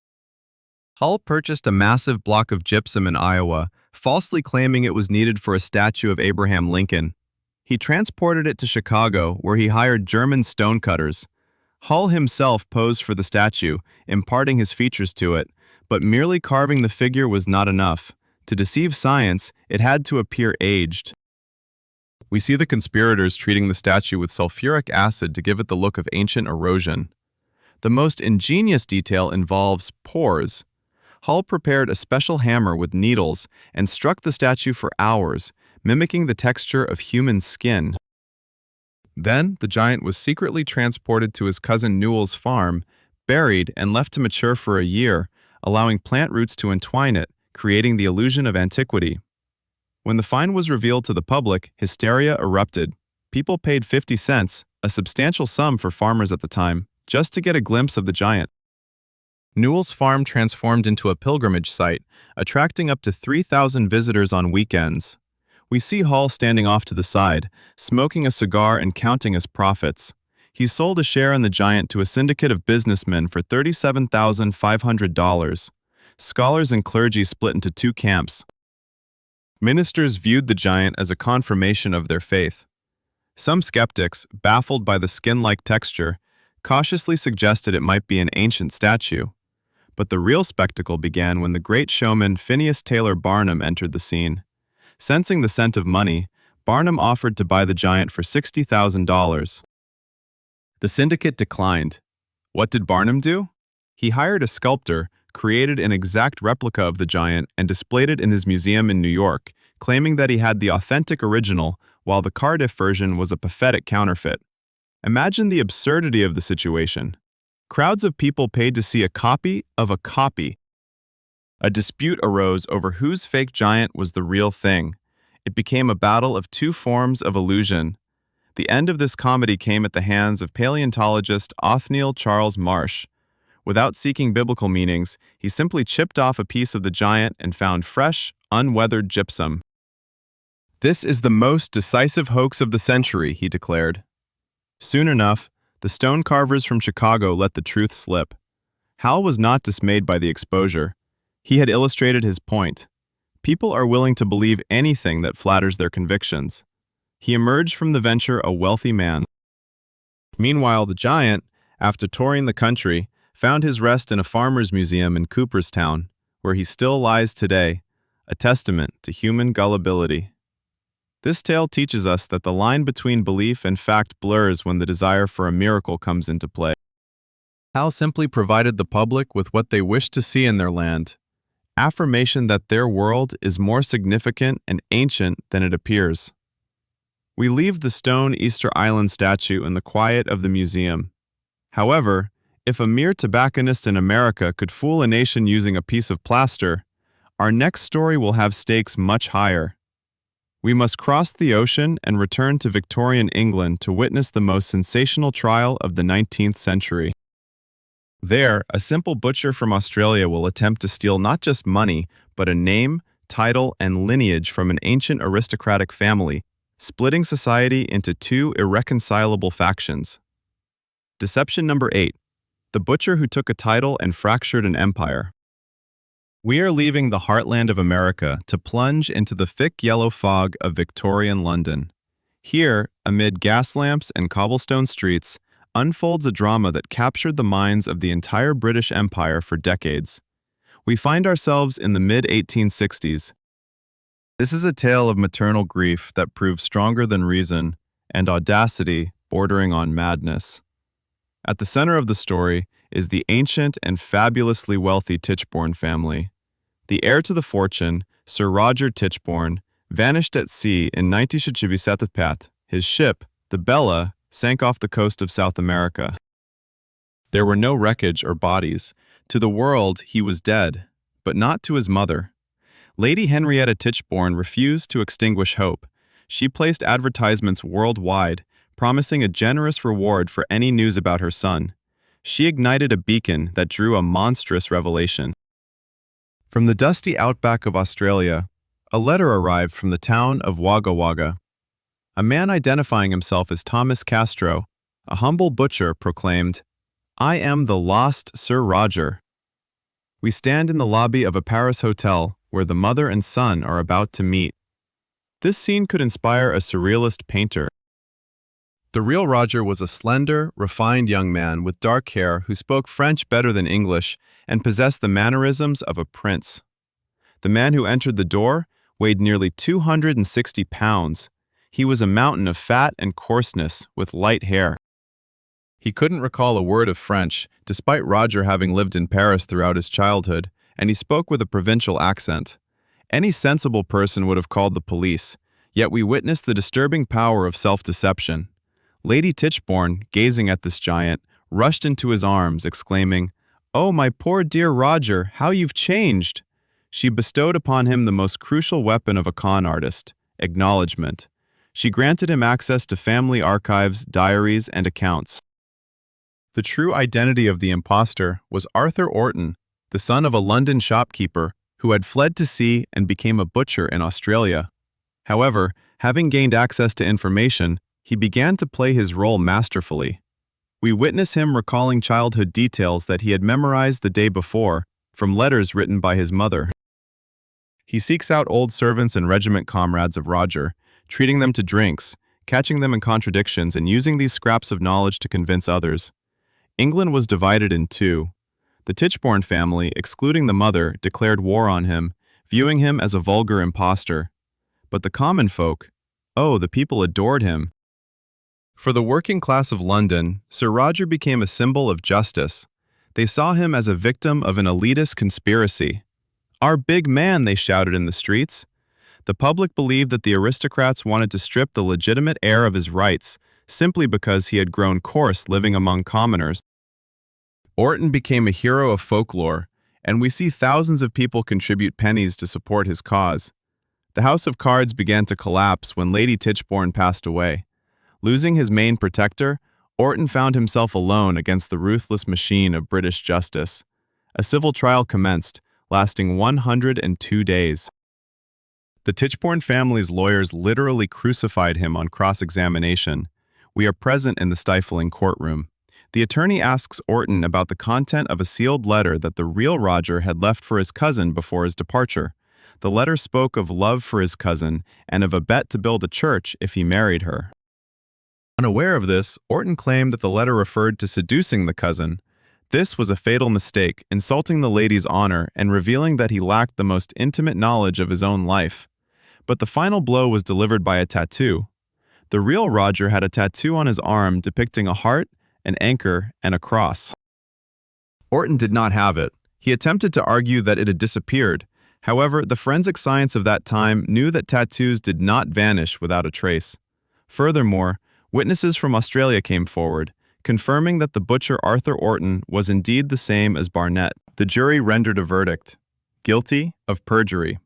Hull purchased a massive block of gypsum in Iowa, falsely claiming it was needed for a statue of Abraham Lincoln. He transported it to Chicago, where he hired German stonecutters. Hull himself posed for the statue, imparting his features to it, but merely carving the figure was not enough. To deceive science, it had to appear aged. We see the conspirators treating the statue with sulfuric acid to give it the look of ancient erosion. The most ingenious detail involves pores. Hull prepared a special hammer with needles and struck the statue for hours, mimicking the texture of human skin. Then, the giant was secretly transported to his cousin Newell's farm, buried, and left to mature for a year, allowing plant roots to entwine it, creating the illusion of antiquity. When the find was revealed to the public, hysteria erupted. People paid 50 cents, a substantial sum for farmers at the time, just to get a glimpse of the giant. Newell's farm transformed into a pilgrimage site, attracting up to 3,000 visitors on weekends. We see Hall standing off to the side, smoking a cigar and counting his profits. He sold a share in the giant to a syndicate of businessmen for $37,500. Scholars and clergy split into two camps. Ministers viewed the giant as a confirmation of their faith. Some skeptics, baffled by the skin-like texture, cautiously suggested it might be an ancient statue. But the real spectacle began when the great showman Phineas Taylor Barnum entered the scene. Sensing the scent of money, Barnum offered to buy the giant for $60,000. The syndicate declined. What did Barnum do? He hired a sculptor, created an exact replica of the giant, and displayed it in his museum in New York, claiming that he had the authentic original, while the Cardiff version was a pathetic counterfeit. Imagine the absurdity of the situation. Crowds of people paid to see a copy of a copy. A dispute arose over whose fake giant was the real thing. It became a battle of two forms of illusion. The end of this comedy came at the hands of paleontologist Othniel Charles Marsh. Without seeking biblical meanings, he simply chipped off a piece of the giant and found fresh, unweathered gypsum. "This is the most decisive hoax of the century," he declared. Soon enough, the stone carvers from Chicago let the truth slip. Hal was not dismayed by the exposure. He had illustrated his point. People are willing to believe anything that flatters their convictions. He emerged from the venture a wealthy man. Meanwhile, the giant, after touring the country, found his rest in a farmer's museum in Cooperstown, where he still lies today, a testament to human gullibility. This tale teaches us that the line between belief and fact blurs when the desire for a miracle comes into play. Hal simply provided the public with what they wished to see in their land, affirmation that their world is more significant and ancient than it appears. We leave the stone Easter Island statue in the quiet of the museum. However, if a mere tobacconist in America could fool a nation using a piece of plaster, our next story will have stakes much higher. We must cross the ocean and return to Victorian England to witness the most sensational trial of the 19th century. There, a simple butcher from Australia will attempt to steal not just money, but a name, title, and lineage from an ancient aristocratic family, splitting society into two irreconcilable factions. Deception number 8. The butcher who took a title and fractured an empire. We are leaving the heartland of America to plunge into the thick yellow fog of Victorian London. Here, amid gas lamps and cobblestone streets, unfolds a drama that captured the minds of the entire British Empire for decades. We find ourselves in the mid-1860s. This is a tale of maternal grief that proves stronger than reason, and audacity bordering on madness. At the center of the story is the ancient and fabulously wealthy Tichborne family. The heir to the fortune, Sir Roger Tichborne, vanished at sea in 1977. His ship, the Bella, sank off the coast of South America. There were no wreckage or bodies. To the world, he was dead, but not to his mother. Lady Henrietta Tichborne refused to extinguish hope. She placed advertisements worldwide, promising a generous reward for any news about her son. She ignited a beacon that drew a monstrous revelation. From the dusty outback of Australia, a letter arrived from the town of Wagga Wagga. A man identifying himself as Thomas Castro, a humble butcher, proclaimed, "I am the lost Sir Roger." We stand in the lobby of a Paris hotel where the mother and son are about to meet. This scene could inspire a surrealist painter. The real Roger was a slender, refined young man with dark hair who spoke French better than English and possessed the mannerisms of a prince. The man who entered the door weighed nearly 260 pounds. He was a mountain of fat and coarseness with light hair. He couldn't recall a word of French, despite Roger having lived in Paris throughout his childhood, and he spoke with a provincial accent. Any sensible person would have called the police, yet we witnessed the disturbing power of self-deception. Lady Tichborne, gazing at this giant, rushed into his arms, exclaiming, "Oh, my poor dear Roger, how you've changed!" She bestowed upon him the most crucial weapon of a con artist, acknowledgement. She granted him access to family archives, diaries, and accounts. The true identity of the impostor was Arthur Orton, the son of a London shopkeeper who had fled to sea and became a butcher in Australia. However, having gained access to information, he began to play his role masterfully. We witness him recalling childhood details that he had memorized the day before from letters written by his mother. He seeks out old servants and regiment comrades of Roger, treating them to drinks, catching them in contradictions, and using these scraps of knowledge to convince others. England was divided in two. The Tichborne family, excluding the mother, declared war on him, viewing him as a vulgar impostor. But the common folk, oh, the people adored him. For the working class of London, Sir Roger became a symbol of justice. They saw him as a victim of an elitist conspiracy. "Our big man," they shouted in the streets. The public believed that the aristocrats wanted to strip the legitimate heir of his rights, simply because he had grown coarse living among commoners. Orton became a hero of folklore, and we see thousands of people contribute pennies to support his cause. The House of Cards began to collapse when Lady Tichborne passed away. Losing his main protector, Orton found himself alone against the ruthless machine of British justice. A civil trial commenced, lasting 102 days. The Tichborne family's lawyers literally crucified him on cross-examination. We are present in the stifling courtroom. The attorney asks Orton about the content of a sealed letter that the real Roger had left for his cousin before his departure. The letter spoke of love for his cousin and of a bet to build a church if he married her. Unaware of this, Orton claimed that the letter referred to seducing the cousin. This was a fatal mistake, insulting the lady's honor and revealing that he lacked the most intimate knowledge of his own life. But the final blow was delivered by a tattoo. The real Roger had a tattoo on his arm depicting a heart, an anchor, and a cross. Orton did not have it. He attempted to argue that it had disappeared. However, the forensic science of that time knew that tattoos did not vanish without a trace. Furthermore, witnesses from Australia came forward, confirming that the butcher Arthur Orton was indeed the same as Barnett. The jury rendered a verdict: guilty of perjury.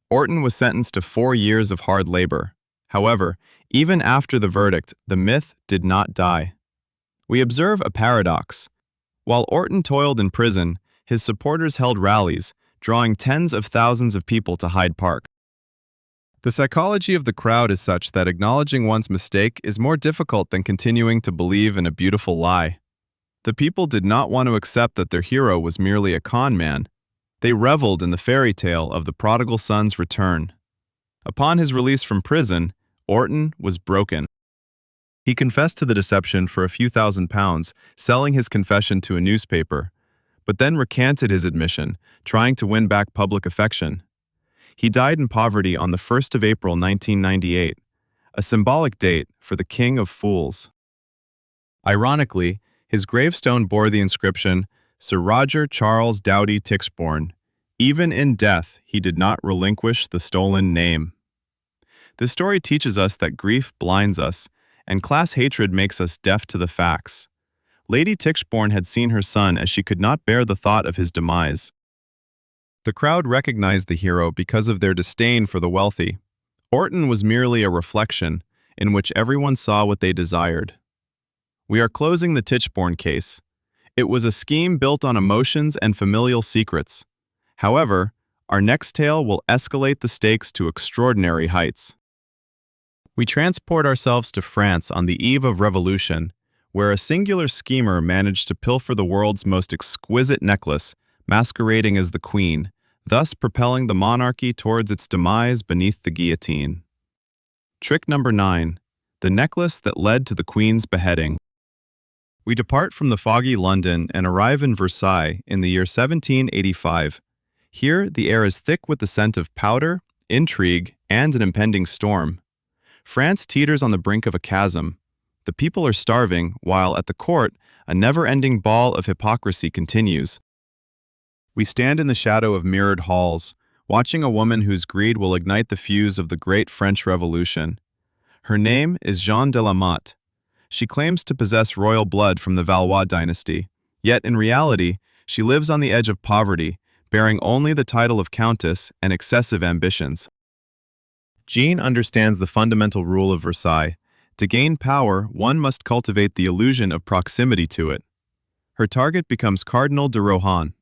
Orton was sentenced to 4 years of hard labor. However, even after the verdict, the myth did not die. We observe a paradox. While Orton toiled in prison, his supporters held rallies, drawing tens of thousands of people to Hyde Park. The psychology of the crowd is such that acknowledging one's mistake is more difficult than continuing to believe in a beautiful lie. The people did not want to accept that their hero was merely a con man. They reveled in the fairy tale of the prodigal son's return. Upon his release from prison, Orton was broken. He confessed to the deception for a few £1,000s, selling his confession to a newspaper, but then recanted his admission, trying to win back public affection. He died in poverty on the 1st of April 1998, a symbolic date for the King of Fools. Ironically, his gravestone bore the inscription, "Sir Roger Charles Doughty Tichborne. Even in death, he did not relinquish the stolen name." This story teaches us that grief blinds us, and class hatred makes us deaf to the facts. Lady Tichborne had seen her son as she could not bear the thought of his demise. The crowd recognized the hero because of their disdain for the wealthy. Orton was merely a reflection, in which everyone saw what they desired. We are closing the Tichborne case. It was a scheme built on emotions and familial secrets. However, our next tale will escalate the stakes to extraordinary heights. We transport ourselves to France on the eve of revolution, where a singular schemer managed to pilfer the world's most exquisite necklace, masquerading as the queen, thus propelling the monarchy towards its demise beneath the guillotine. Trick number 9. The necklace that led to the queen's beheading. We depart from the foggy London and arrive in Versailles in the year 1785. Here, the air is thick with the scent of powder, intrigue, and an impending storm. France teeters on the brink of a chasm. The people are starving, while at the court, a never-ending ball of hypocrisy continues. We stand in the shadow of mirrored halls, watching a woman whose greed will ignite the fuse of the great French Revolution. Her name is Jeanne de la Motte. She claims to possess royal blood from the Valois dynasty, yet in reality, she lives on the edge of poverty, bearing only the title of countess and excessive ambitions. Jean understands the fundamental rule of Versailles. To gain power, one must cultivate the illusion of proximity to it. Her target becomes Cardinal de Rohan.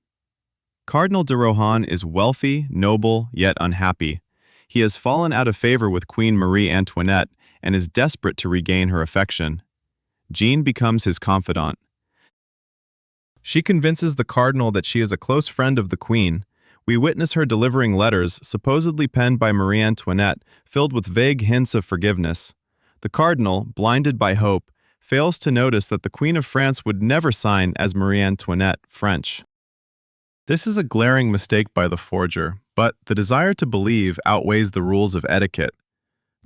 Cardinal de Rohan is wealthy, noble, yet unhappy. He has fallen out of favor with Queen Marie Antoinette and is desperate to regain her affection. Jean becomes his confidant. She convinces the cardinal that she is a close friend of the queen. We witness her delivering letters, supposedly penned by Marie Antoinette, filled with vague hints of forgiveness. The cardinal, blinded by hope, fails to notice that the Queen of France would never sign as Marie Antoinette French. This is a glaring mistake by the forger, but the desire to believe outweighs the rules of etiquette.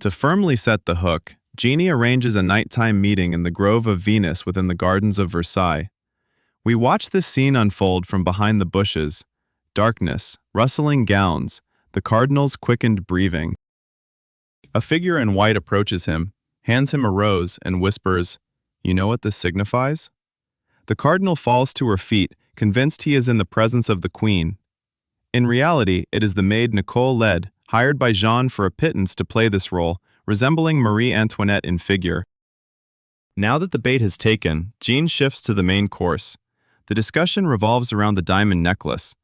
To firmly set the hook, Jeannie arranges a nighttime meeting in the Grove of Venus within the gardens of Versailles. We watch this scene unfold from behind the bushes. Darkness, rustling gowns, the cardinal's quickened breathing. A figure in white approaches him, hands him a rose, and whispers, "You know what this signifies?" The cardinal falls to her feet, convinced he is in the presence of the queen. In reality, it is the maid Nicole Led, hired by Jean for a pittance to play this role, resembling Marie Antoinette in figure. Now that the bait has taken, Jean shifts to the main course. The discussion revolves around the diamond necklace.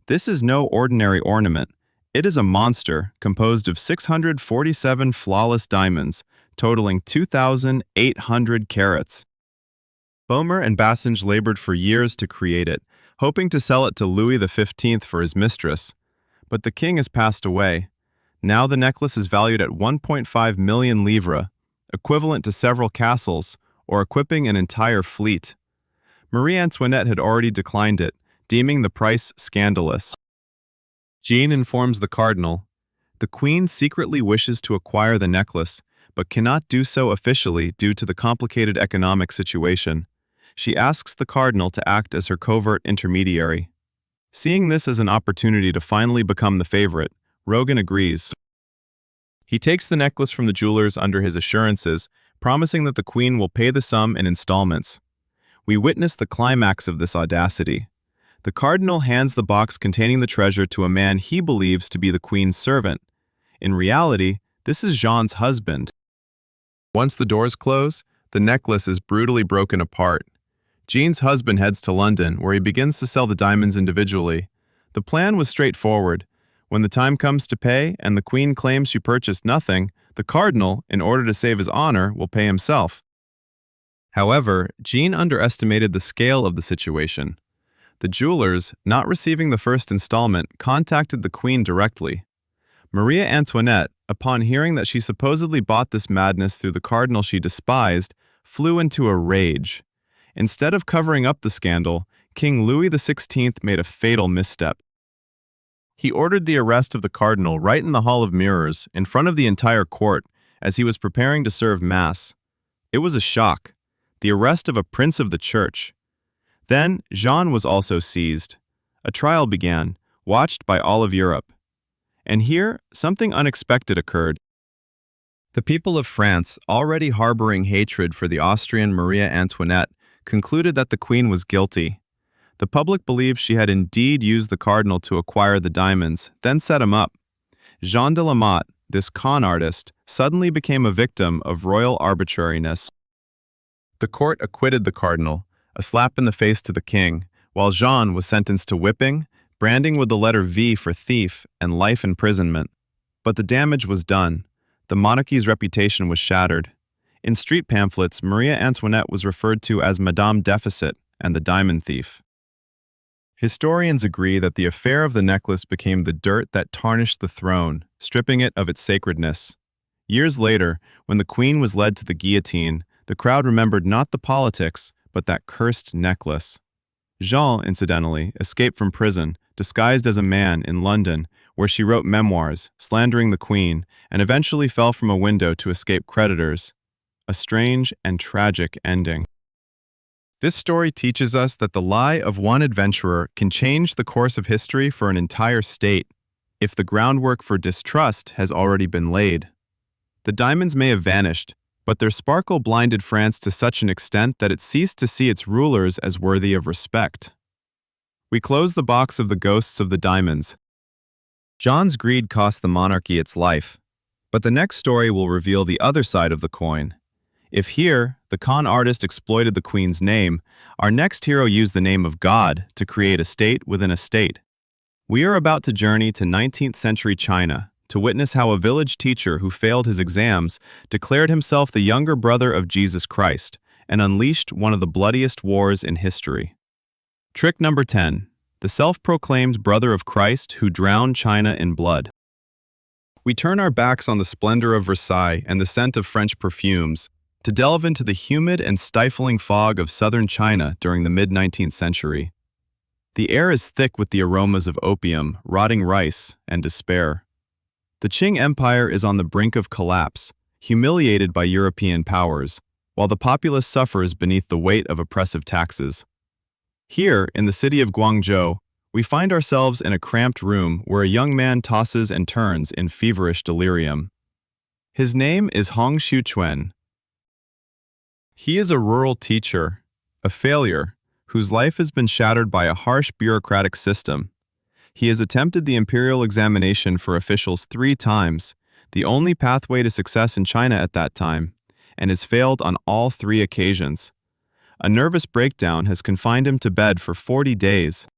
This is no ordinary ornament. It is a monster composed of 647 flawless diamonds, totaling 2,800 carats. Boehmer and Bassange labored for years to create it, hoping to sell it to Louis XV for his mistress. But the king has passed away. Now the necklace is valued at 1.5 million livres, equivalent to several castles, or equipping an entire fleet. Marie Antoinette had already declined it, deeming the price scandalous. Jean informs the cardinal. The queen secretly wishes to acquire the necklace, but cannot do so officially due to the complicated economic situation. She asks the cardinal to act as her covert intermediary. Seeing this as an opportunity to finally become the favorite, Rogan agrees. He takes the necklace from the jewelers under his assurances, promising that the queen will pay the sum in installments. We witness the climax of this audacity. The cardinal hands the box containing the treasure to a man he believes to be the queen's servant. In reality, this is Jean's husband. Once the doors close, the necklace is brutally broken apart. Jean's husband heads to London, where he begins to sell the diamonds individually. The plan was straightforward. When the time comes to pay and the queen claims she purchased nothing, the cardinal, in order to save his honor, will pay himself. However, Jean underestimated the scale of the situation. The jewelers, not receiving the first installment, contacted the queen directly. Maria Antoinette, upon hearing that she supposedly bought this madness through the cardinal she despised, flew into a rage. Instead of covering up the scandal, King Louis XVI made a fatal misstep. He ordered the arrest of the cardinal right in the Hall of Mirrors, in front of the entire court, as he was preparing to serve Mass. It was a shock. The arrest of a prince of the church. Then, Jean was also seized. A trial began, watched by all of Europe. And here, something unexpected occurred. The people of France, already harboring hatred for the Austrian Maria Antoinette, concluded that the queen was guilty. The public believed she had indeed used the cardinal to acquire the diamonds, then set him up. Jean de la Motte, this con artist, suddenly became a victim of royal arbitrariness. The court acquitted the cardinal, a slap in the face to the king, while Jean was sentenced to whipping, branding with the letter V for thief, and life imprisonment. But the damage was done. The monarchy's reputation was shattered. In street pamphlets, Maria Antoinette was referred to as Madame Deficit and the Diamond Thief. Historians agree that the affair of the necklace became the dirt that tarnished the throne, stripping it of its sacredness. Years later, when the queen was led to the guillotine, the crowd remembered not the politics, but that cursed necklace. Jean, incidentally, escaped from prison, disguised as a man, in London, where she wrote memoirs, slandering the queen, and eventually fell from a window to escape creditors. A strange and tragic ending. This story teaches us that the lie of one adventurer can change the course of history for an entire state, if the groundwork for distrust has already been laid. The diamonds may have vanished, but their sparkle blinded France to such an extent that it ceased to see its rulers as worthy of respect. We close the box of the ghosts of the diamonds. John's greed cost the monarchy its life, but the next story will reveal the other side of the coin. If here, the con artist exploited the queen's name, our next hero used the name of God to create a state within a state. We are about to journey to 19th century China to witness how a village teacher who failed his exams declared himself the younger brother of Jesus Christ and unleashed one of the bloodiest wars in history. Trick number 10. The self-proclaimed brother of Christ who drowned China in blood. We turn our backs on the splendor of Versailles and the scent of French perfumes to delve into the humid and stifling fog of southern China during the mid-19th century. The air is thick with the aromas of opium, rotting rice, and despair. The Qing Empire is on the brink of collapse, humiliated by European powers, while the populace suffers beneath the weight of oppressive taxes. Here, in the city of Guangzhou, we find ourselves in a cramped room where a young man tosses and turns in feverish delirium. His name is Hong Xiuquan. He is a rural teacher, a failure, whose life has been shattered by a harsh bureaucratic system. He has attempted the imperial examination for officials 3 times, the only pathway to success in China at that time, and has failed on all 3 occasions. A nervous breakdown has confined him to bed for 40 days.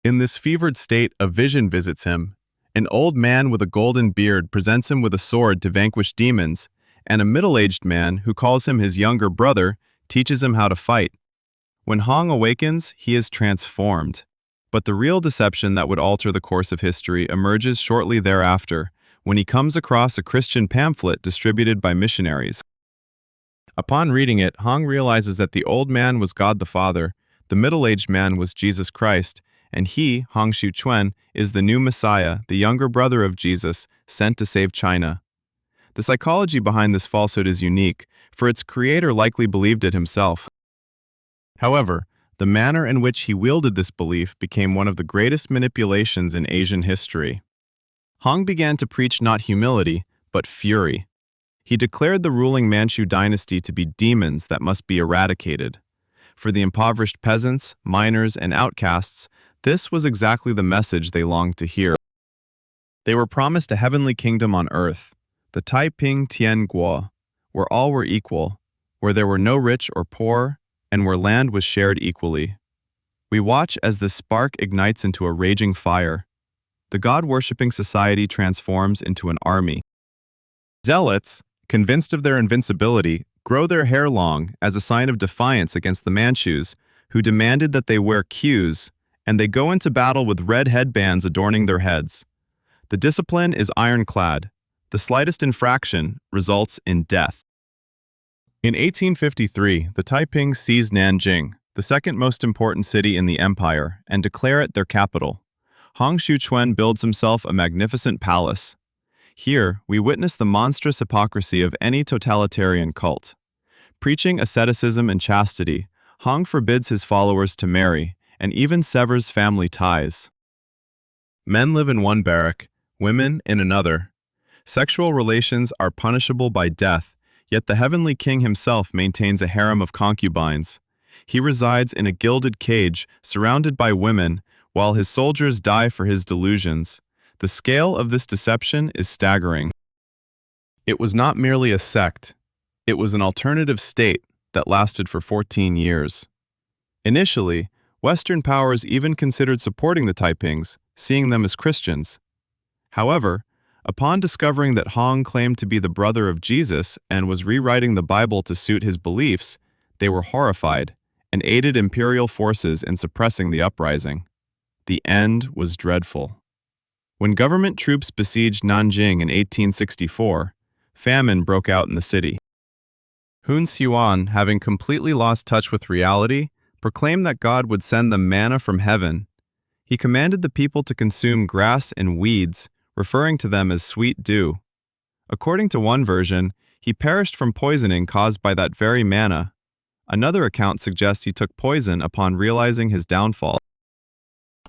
In this fevered state, a vision visits him. An old man with a golden beard presents him with a sword to vanquish demons, and a middle-aged man who calls him his younger brother teaches him how to fight. When Hong awakens, he is transformed. But the real deception that would alter the course of history emerges shortly thereafter, when he comes across a Christian pamphlet distributed by missionaries. Upon reading it, Hong realizes that the old man was God the Father, the middle-aged man was Jesus Christ, and he, Hong Xiuquan, is the new Messiah, the younger brother of Jesus, sent to save China. The psychology behind this falsehood is unique, for its creator likely believed it himself. However, the manner in which he wielded this belief became one of the greatest manipulations in Asian history. Hong began to preach not humility, but fury. He declared the ruling Manchu dynasty to be demons that must be eradicated. For the impoverished peasants, miners, and outcasts, this was exactly the message they longed to hear. They were promised a heavenly kingdom on earth, the Taiping Tian Guo, where all were equal, where there were no rich or poor, and where land was shared equally. We watch as the spark ignites into a raging fire. The God-worshipping society transforms into an army. Zealots, convinced of their invincibility, grow their hair long as a sign of defiance against the Manchus, who demanded that they wear queues, and they go into battle with red headbands adorning their heads. The discipline is ironclad. The slightest infraction results in death. In 1853, the Taiping seized Nanjing, the second most important city in the empire, and declare it their capital. Hong Xiuquan builds himself a magnificent palace. Here, we witness the monstrous hypocrisy of any totalitarian cult. Preaching asceticism and chastity, Hong forbids his followers to marry, and even severs family ties. Men live in one barrack, women in another. Sexual relations are punishable by death, yet the heavenly king himself maintains a harem of concubines. He resides in a gilded cage, surrounded by women, while his soldiers die for his delusions. The scale of this deception is staggering. It was not merely a sect. It was an alternative state that lasted for 14 years. Initially, Western powers even considered supporting the Taipings, seeing them as Christians. However, upon discovering that Hong claimed to be the brother of Jesus and was rewriting the Bible to suit his beliefs, they were horrified and aided imperial forces in suppressing the uprising. The end was dreadful. When government troops besieged Nanjing in 1864, famine broke out in the city. Hun Xuan, having completely lost touch with reality, proclaimed that God would send them manna from heaven. He commanded the people to consume grass and weeds, referring to them as sweet dew. According to one version, he perished from poisoning caused by that very manna. Another account suggests he took poison upon realizing his downfall.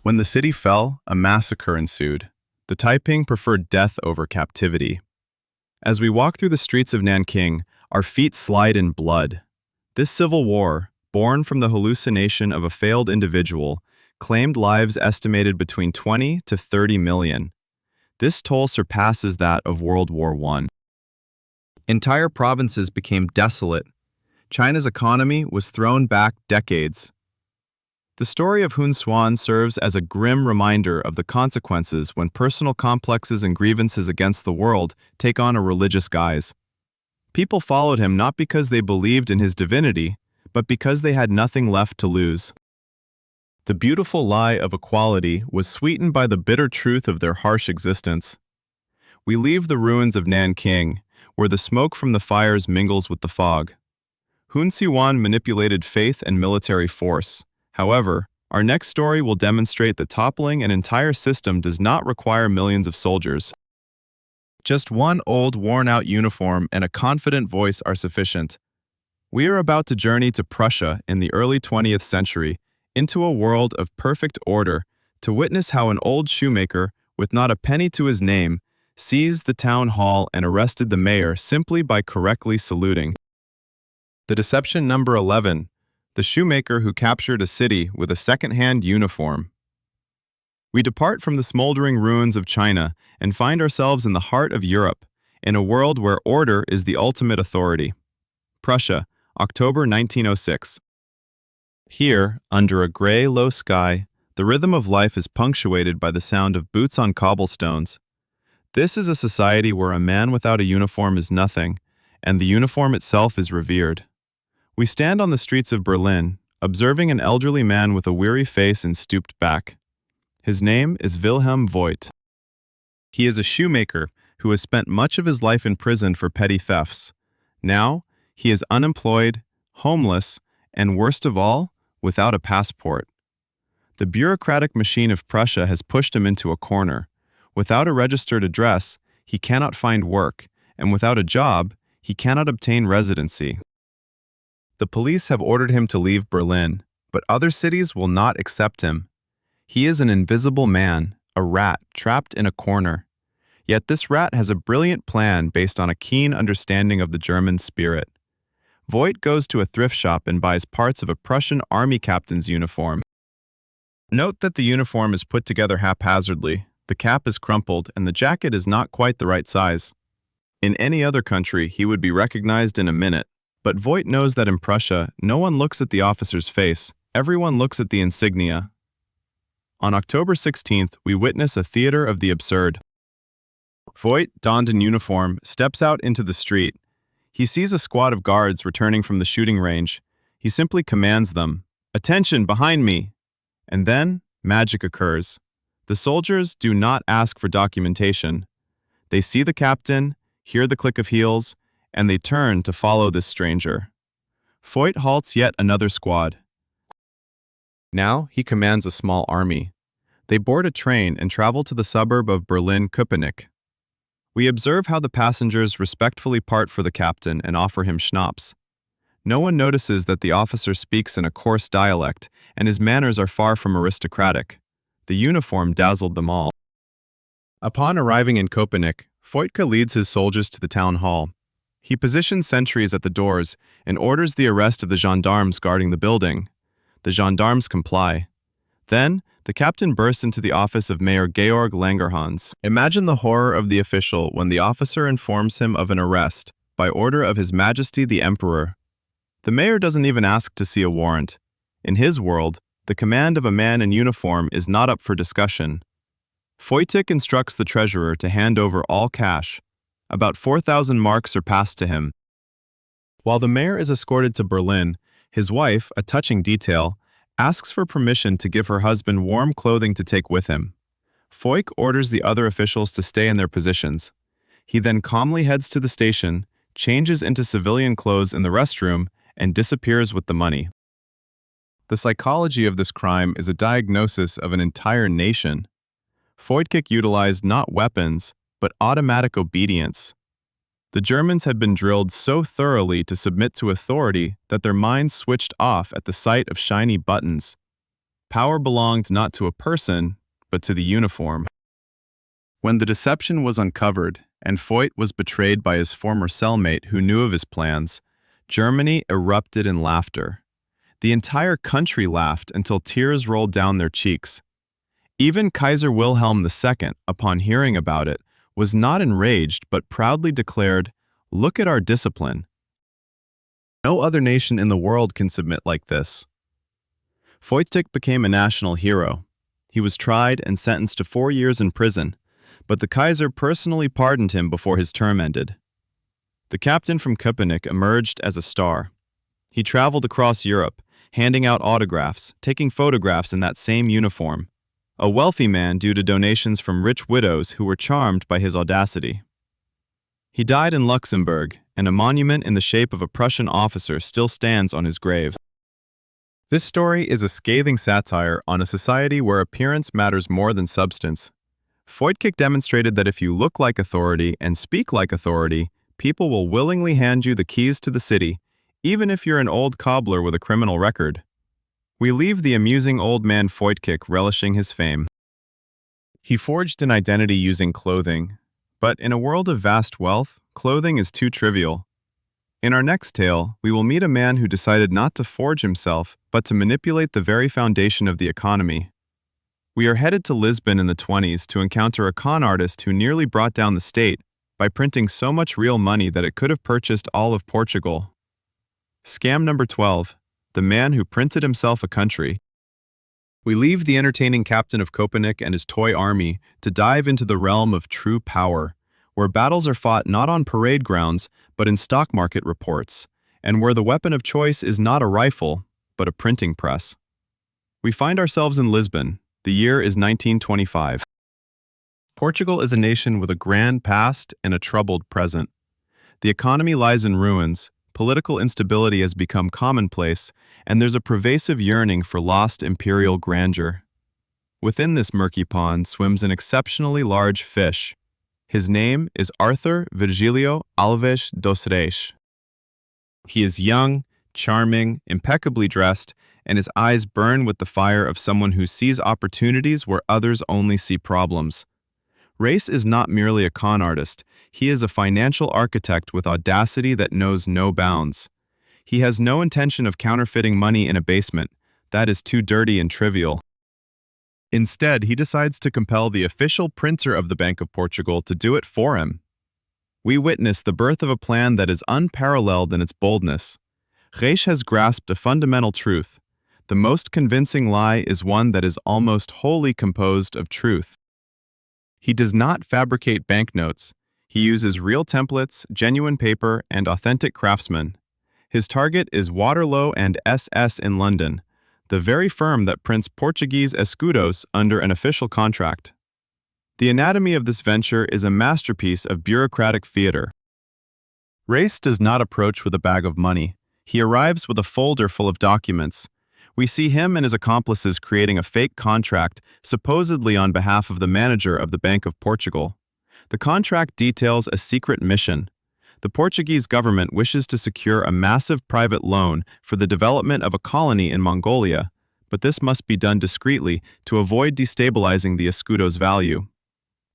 When the city fell, a massacre ensued. The Taiping preferred death over captivity. As we walk through the streets of Nanking, Our feet slide in blood. This civil war, born from the hallucination of a failed individual, claimed lives estimated between 20 to 30 million. This toll surpasses that of World War I. Entire provinces became desolate. China's economy was thrown back decades. The story of Hun Xuan serves as a grim reminder of the consequences when personal complexes and grievances against the world take on a religious guise. People followed him not because they believed in his divinity, but because they had nothing left to lose. The beautiful lie of equality was sweetened by the bitter truth of their harsh existence. We leave the ruins of Nanking, where the smoke from the fires mingles with the fog. Hun Xuan manipulated faith and military force. However, our next story will demonstrate that toppling an entire system does not require millions of soldiers. Just one old, worn-out uniform and a confident voice are sufficient. We are about to journey to Prussia in the early 20th century, into a world of perfect order, to witness how an old shoemaker, with not a penny to his name, seized the town hall and arrested the mayor simply by correctly saluting. The deception number 11. The shoemaker who captured a city with a second-hand uniform. We depart from the smoldering ruins of China and find ourselves in the heart of Europe, in a world where order is the ultimate authority. Prussia, October 1906. Here, under a gray, low sky, the rhythm of life is punctuated by the sound of boots on cobblestones. This is a society where a man without a uniform is nothing, and the uniform itself is revered. We stand on the streets of Berlin, observing an elderly man with a weary face and stooped back. His name is Wilhelm Voigt. He is a shoemaker who has spent much of his life in prison for petty thefts. Now, he is unemployed, homeless, and worst of all, without a passport. The bureaucratic machine of Prussia has pushed him into a corner. Without a registered address, he cannot find work, and without a job, he cannot obtain residency. The police have ordered him to leave Berlin, but other cities will not accept him. He is an invisible man, a rat trapped in a corner. Yet this rat has a brilliant plan based on a keen understanding of the German spirit. Voigt goes to a thrift shop and buys parts of a Prussian army captain's uniform. Note that the uniform is put together haphazardly, the cap is crumpled, and the jacket is not quite the right size. In any other country, he would be recognized in a minute. But Voigt knows that in Prussia, no one looks at the officer's face, everyone looks at the insignia. On October 16th, we witness a theater of the absurd. Voigt, donned in uniform, steps out into the street. He sees a squad of guards returning from the shooting range. He simply commands them, "Attention, behind me!" And then, magic occurs. The soldiers do not ask for documentation. They see the captain, hear the click of heels, and they turn to follow this stranger. Voigt halts yet another squad. Now he commands a small army. They board a train and travel to the suburb of Berlin-Köpenick. We observe how the passengers respectfully part for the captain and offer him schnapps. No one notices that the officer speaks in a coarse dialect, and his manners are far from aristocratic. The uniform dazzled them all. Upon arriving in Köpenick, Voigt leads his soldiers to the town hall. He positions sentries at the doors and orders the arrest of the gendarmes guarding the building. The gendarmes comply. Then, the captain bursts into the office of Mayor Georg Langerhans. Imagine the horror of the official when the officer informs him of an arrest, by order of His Majesty the Emperor. The mayor doesn't even ask to see a warrant. In his world, the command of a man in uniform is not up for discussion. Voigt instructs the treasurer to hand over all cash. About 4,000 marks are passed to him. While the mayor is escorted to Berlin, his wife, a touching detail, asks for permission to give her husband warm clothing to take with him. Voigt orders the other officials to stay in their positions. He then calmly heads to the station, changes into civilian clothes in the restroom, and disappears with the money. The psychology of this crime is a diagnosis of an entire nation. Voigt utilized not weapons, but automatic obedience. The Germans had been drilled so thoroughly to submit to authority that their minds switched off at the sight of shiny buttons. Power belonged not to a person, but to the uniform. When the deception was uncovered, and Foyt was betrayed by his former cellmate who knew of his plans, Germany erupted in laughter. The entire country laughed until tears rolled down their cheeks. Even Kaiser Wilhelm II, upon hearing about it, was not enraged but proudly declared, "Look at our discipline. No other nation in the world can submit like this." Foyt became a national hero. He was tried and sentenced to 4 years in prison, but the Kaiser personally pardoned him before his term ended. The captain from Köpenick emerged as a star. He traveled across Europe, handing out autographs, taking photographs in that same uniform. A wealthy man due to donations from rich widows who were charmed by his audacity. He died in Luxembourg, and a monument in the shape of a Prussian officer still stands on his grave. This story is a scathing satire on a society where appearance matters more than substance. Foyt demonstrated that if you look like authority and speak like authority, people will willingly hand you the keys to the city, even if you're an old cobbler with a criminal record. We leave the amusing old man Foyt relishing his fame. He forged an identity using clothing, but in a world of vast wealth, clothing is too trivial. In our next tale, we will meet a man who decided not to forge himself, but to manipulate the very foundation of the economy. We are headed to Lisbon in the 20s to encounter a con artist who nearly brought down the state by printing so much real money that it could have purchased all of Portugal. Scam number 12. The man who printed himself a country. We leave the entertaining captain of Köpenick and his toy army to dive into the realm of true power, where battles are fought not on parade grounds, but in stock market reports, and where the weapon of choice is not a rifle, but a printing press. We find ourselves in Lisbon. The year is 1925. Portugal is a nation with a grand past and a troubled present. The economy lies in ruins, political instability has become commonplace, and there's a pervasive yearning for lost imperial grandeur. Within this murky pond swims an exceptionally large fish. His name is Arthur Virgílio Alves dos Reis. He is young, charming, impeccably dressed, and his eyes burn with the fire of someone who sees opportunities where others only see problems. Reis is not merely a con artist, he is a financial architect with audacity that knows no bounds. He has no intention of counterfeiting money in a basement. That is too dirty and trivial. Instead, he decides to compel the official printer of the Bank of Portugal to do it for him. We witness the birth of a plan that is unparalleled in its boldness. Reis has grasped a fundamental truth. The most convincing lie is one that is almost wholly composed of truth. He does not fabricate banknotes. He uses real templates, genuine paper, and authentic craftsmen. His target is Waterloo and SS in London, the very firm that prints Portuguese escudos under an official contract. The anatomy of this venture is a masterpiece of bureaucratic theater. Reis does not approach with a bag of money. He arrives with a folder full of documents. We see him and his accomplices creating a fake contract, supposedly on behalf of the manager of the Bank of Portugal. The contract details a secret mission. The Portuguese government wishes to secure a massive private loan for the development of a colony in Mongolia, but this must be done discreetly to avoid destabilizing the escudo's value.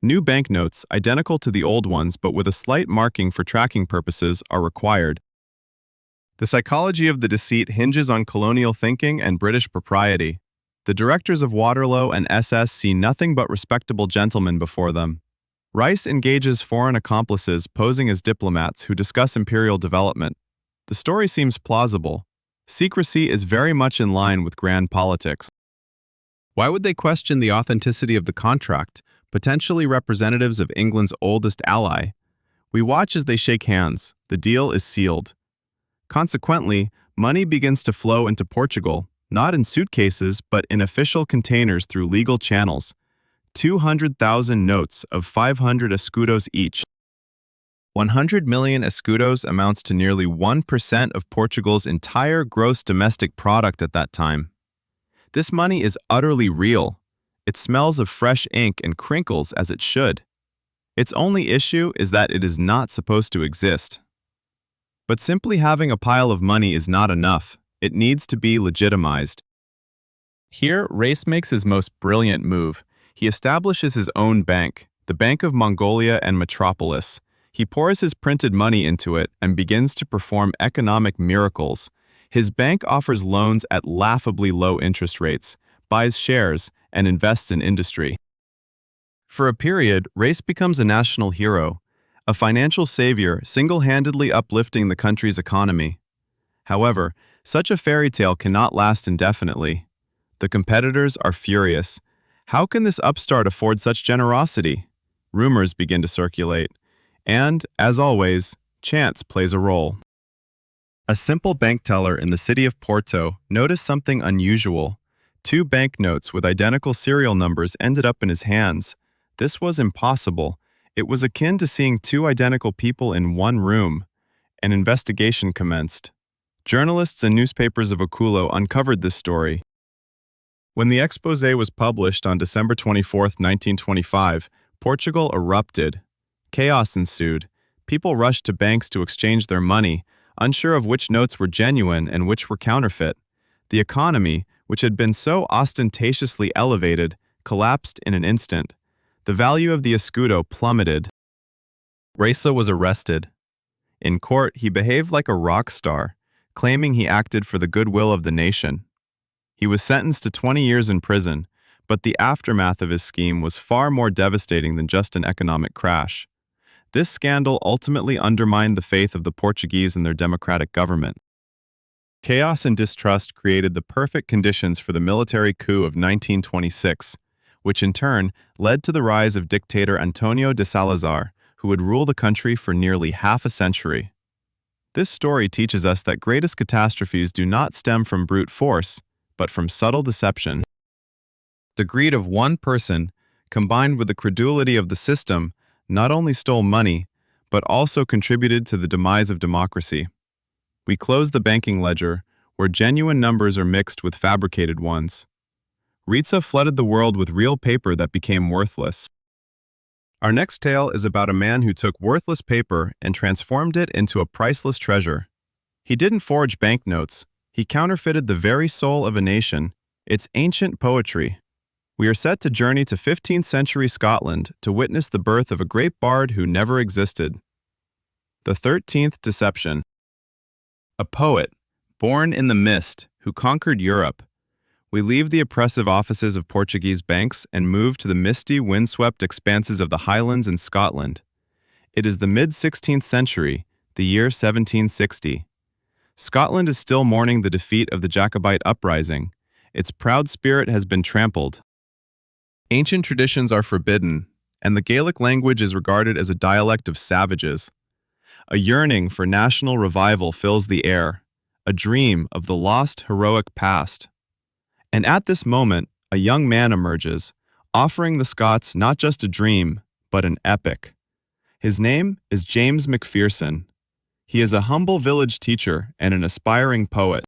New banknotes, identical to the old ones but with a slight marking for tracking purposes, are required. The psychology of the deceit hinges on colonial thinking and British propriety. The directors of Waterloo and SS see nothing but respectable gentlemen before them. Reis engages foreign accomplices posing as diplomats who discuss imperial development. The story seems plausible. Secrecy is very much in line with grand politics. Why would they question the authenticity of the contract, potentially representatives of England's oldest ally? We watch as they shake hands. The deal is sealed. Consequently, money begins to flow into Portugal, not in suitcases but in official containers through legal channels. 200,000 notes of 500 escudos each. 100 million escudos amounts to nearly 1% of Portugal's entire gross domestic product at that time. This money is utterly real. It smells of fresh ink and crinkles as it should. Its only issue is that it is not supposed to exist. But simply having a pile of money is not enough. It needs to be legitimized. Here, Reis makes his most brilliant move. He establishes his own bank, the Bank of Mongolia and Metropolis. He pours his printed money into it and begins to perform economic miracles. His bank offers loans at laughably low interest rates, buys shares, and invests in industry. For a period, Race becomes a national hero, a financial savior single-handedly uplifting the country's economy. However, such a fairy tale cannot last indefinitely. The competitors are furious. How can this upstart afford such generosity? Rumors begin to circulate. And, as always, chance plays a role. A simple bank teller in the city of Porto noticed something unusual. 2 banknotes with identical serial numbers ended up in his hands. This was impossible. It was akin to seeing 2 identical people in one room. An investigation commenced. Journalists and newspapers of Oculo uncovered this story. When the exposé was published on December 24, 1925, Portugal erupted. Chaos ensued. People rushed to banks to exchange their money, unsure of which notes were genuine and which were counterfeit. The economy, which had been so ostentatiously elevated, collapsed in an instant. The value of the escudo plummeted. Reza was arrested. In court, he behaved like a rock star, claiming he acted for the goodwill of the nation. He was sentenced to 20 years in prison, but the aftermath of his scheme was far more devastating than just an economic crash. This scandal ultimately undermined the faith of the Portuguese in their democratic government. Chaos and distrust created the perfect conditions for the military coup of 1926, which in turn led to the rise of dictator Antonio de Salazar, who would rule the country for nearly half a century. This story teaches us that greatest catastrophes do not stem from brute force, but from subtle deception. The greed of one person, combined with the credulity of the system, not only stole money, but also contributed to the demise of democracy. We close the banking ledger, where genuine numbers are mixed with fabricated ones. Ritza flooded the world with real paper that became worthless. Our next tale is about a man who took worthless paper and transformed it into a priceless treasure. He didn't forge banknotes. He counterfeited the very soul of a nation, its ancient poetry. We are set to journey to 15th century Scotland to witness the birth of a great bard who never existed. The 13th Deception. A poet, born in the mist, who conquered Europe. We leave the oppressive offices of Portuguese banks and move to the misty, windswept expanses of the Highlands in Scotland. It is the mid-16th century, the year 1760. Scotland is still mourning the defeat of the Jacobite uprising. Its proud spirit has been trampled. Ancient traditions are forbidden, and the Gaelic language is regarded as a dialect of savages. A yearning for national revival fills the air, a dream of the lost heroic past. And at this moment, a young man emerges, offering the Scots not just a dream, but an epic. His name is James Macpherson. He is a humble village teacher and an aspiring poet.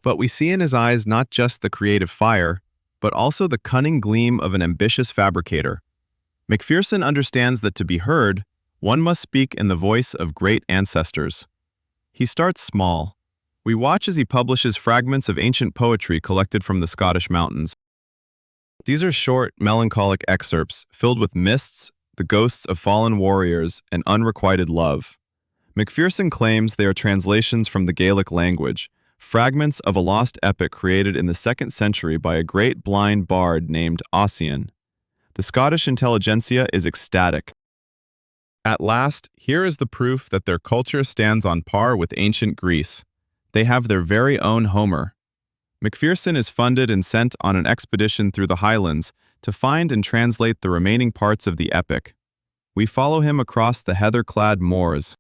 But we see in his eyes not just the creative fire, but also the cunning gleam of an ambitious fabricator. Macpherson understands that to be heard, one must speak in the voice of great ancestors. He starts small. We watch as he publishes fragments of ancient poetry collected from the Scottish mountains. These are short, melancholic excerpts filled with mists, the ghosts of fallen warriors, and unrequited love. Macpherson claims they are translations from the Gaelic language, fragments of a lost epic created in the 2nd century by a great blind bard named Ossian. The Scottish intelligentsia is ecstatic. At last, here is the proof that their culture stands on par with ancient Greece. They have their very own Homer. Macpherson is funded and sent on an expedition through the Highlands to find and translate the remaining parts of the epic. We follow him across the heather-clad moors.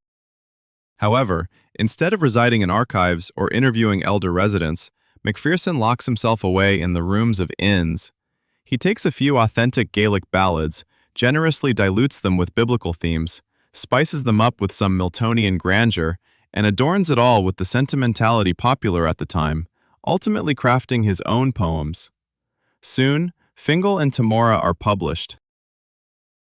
However, instead of residing in archives or interviewing elder residents, Macpherson locks himself away in the rooms of inns. He takes a few authentic Gaelic ballads, generously dilutes them with biblical themes, spices them up with some Miltonian grandeur, and adorns it all with the sentimentality popular at the time, ultimately crafting his own poems. Soon, Fingal and Tamora are published.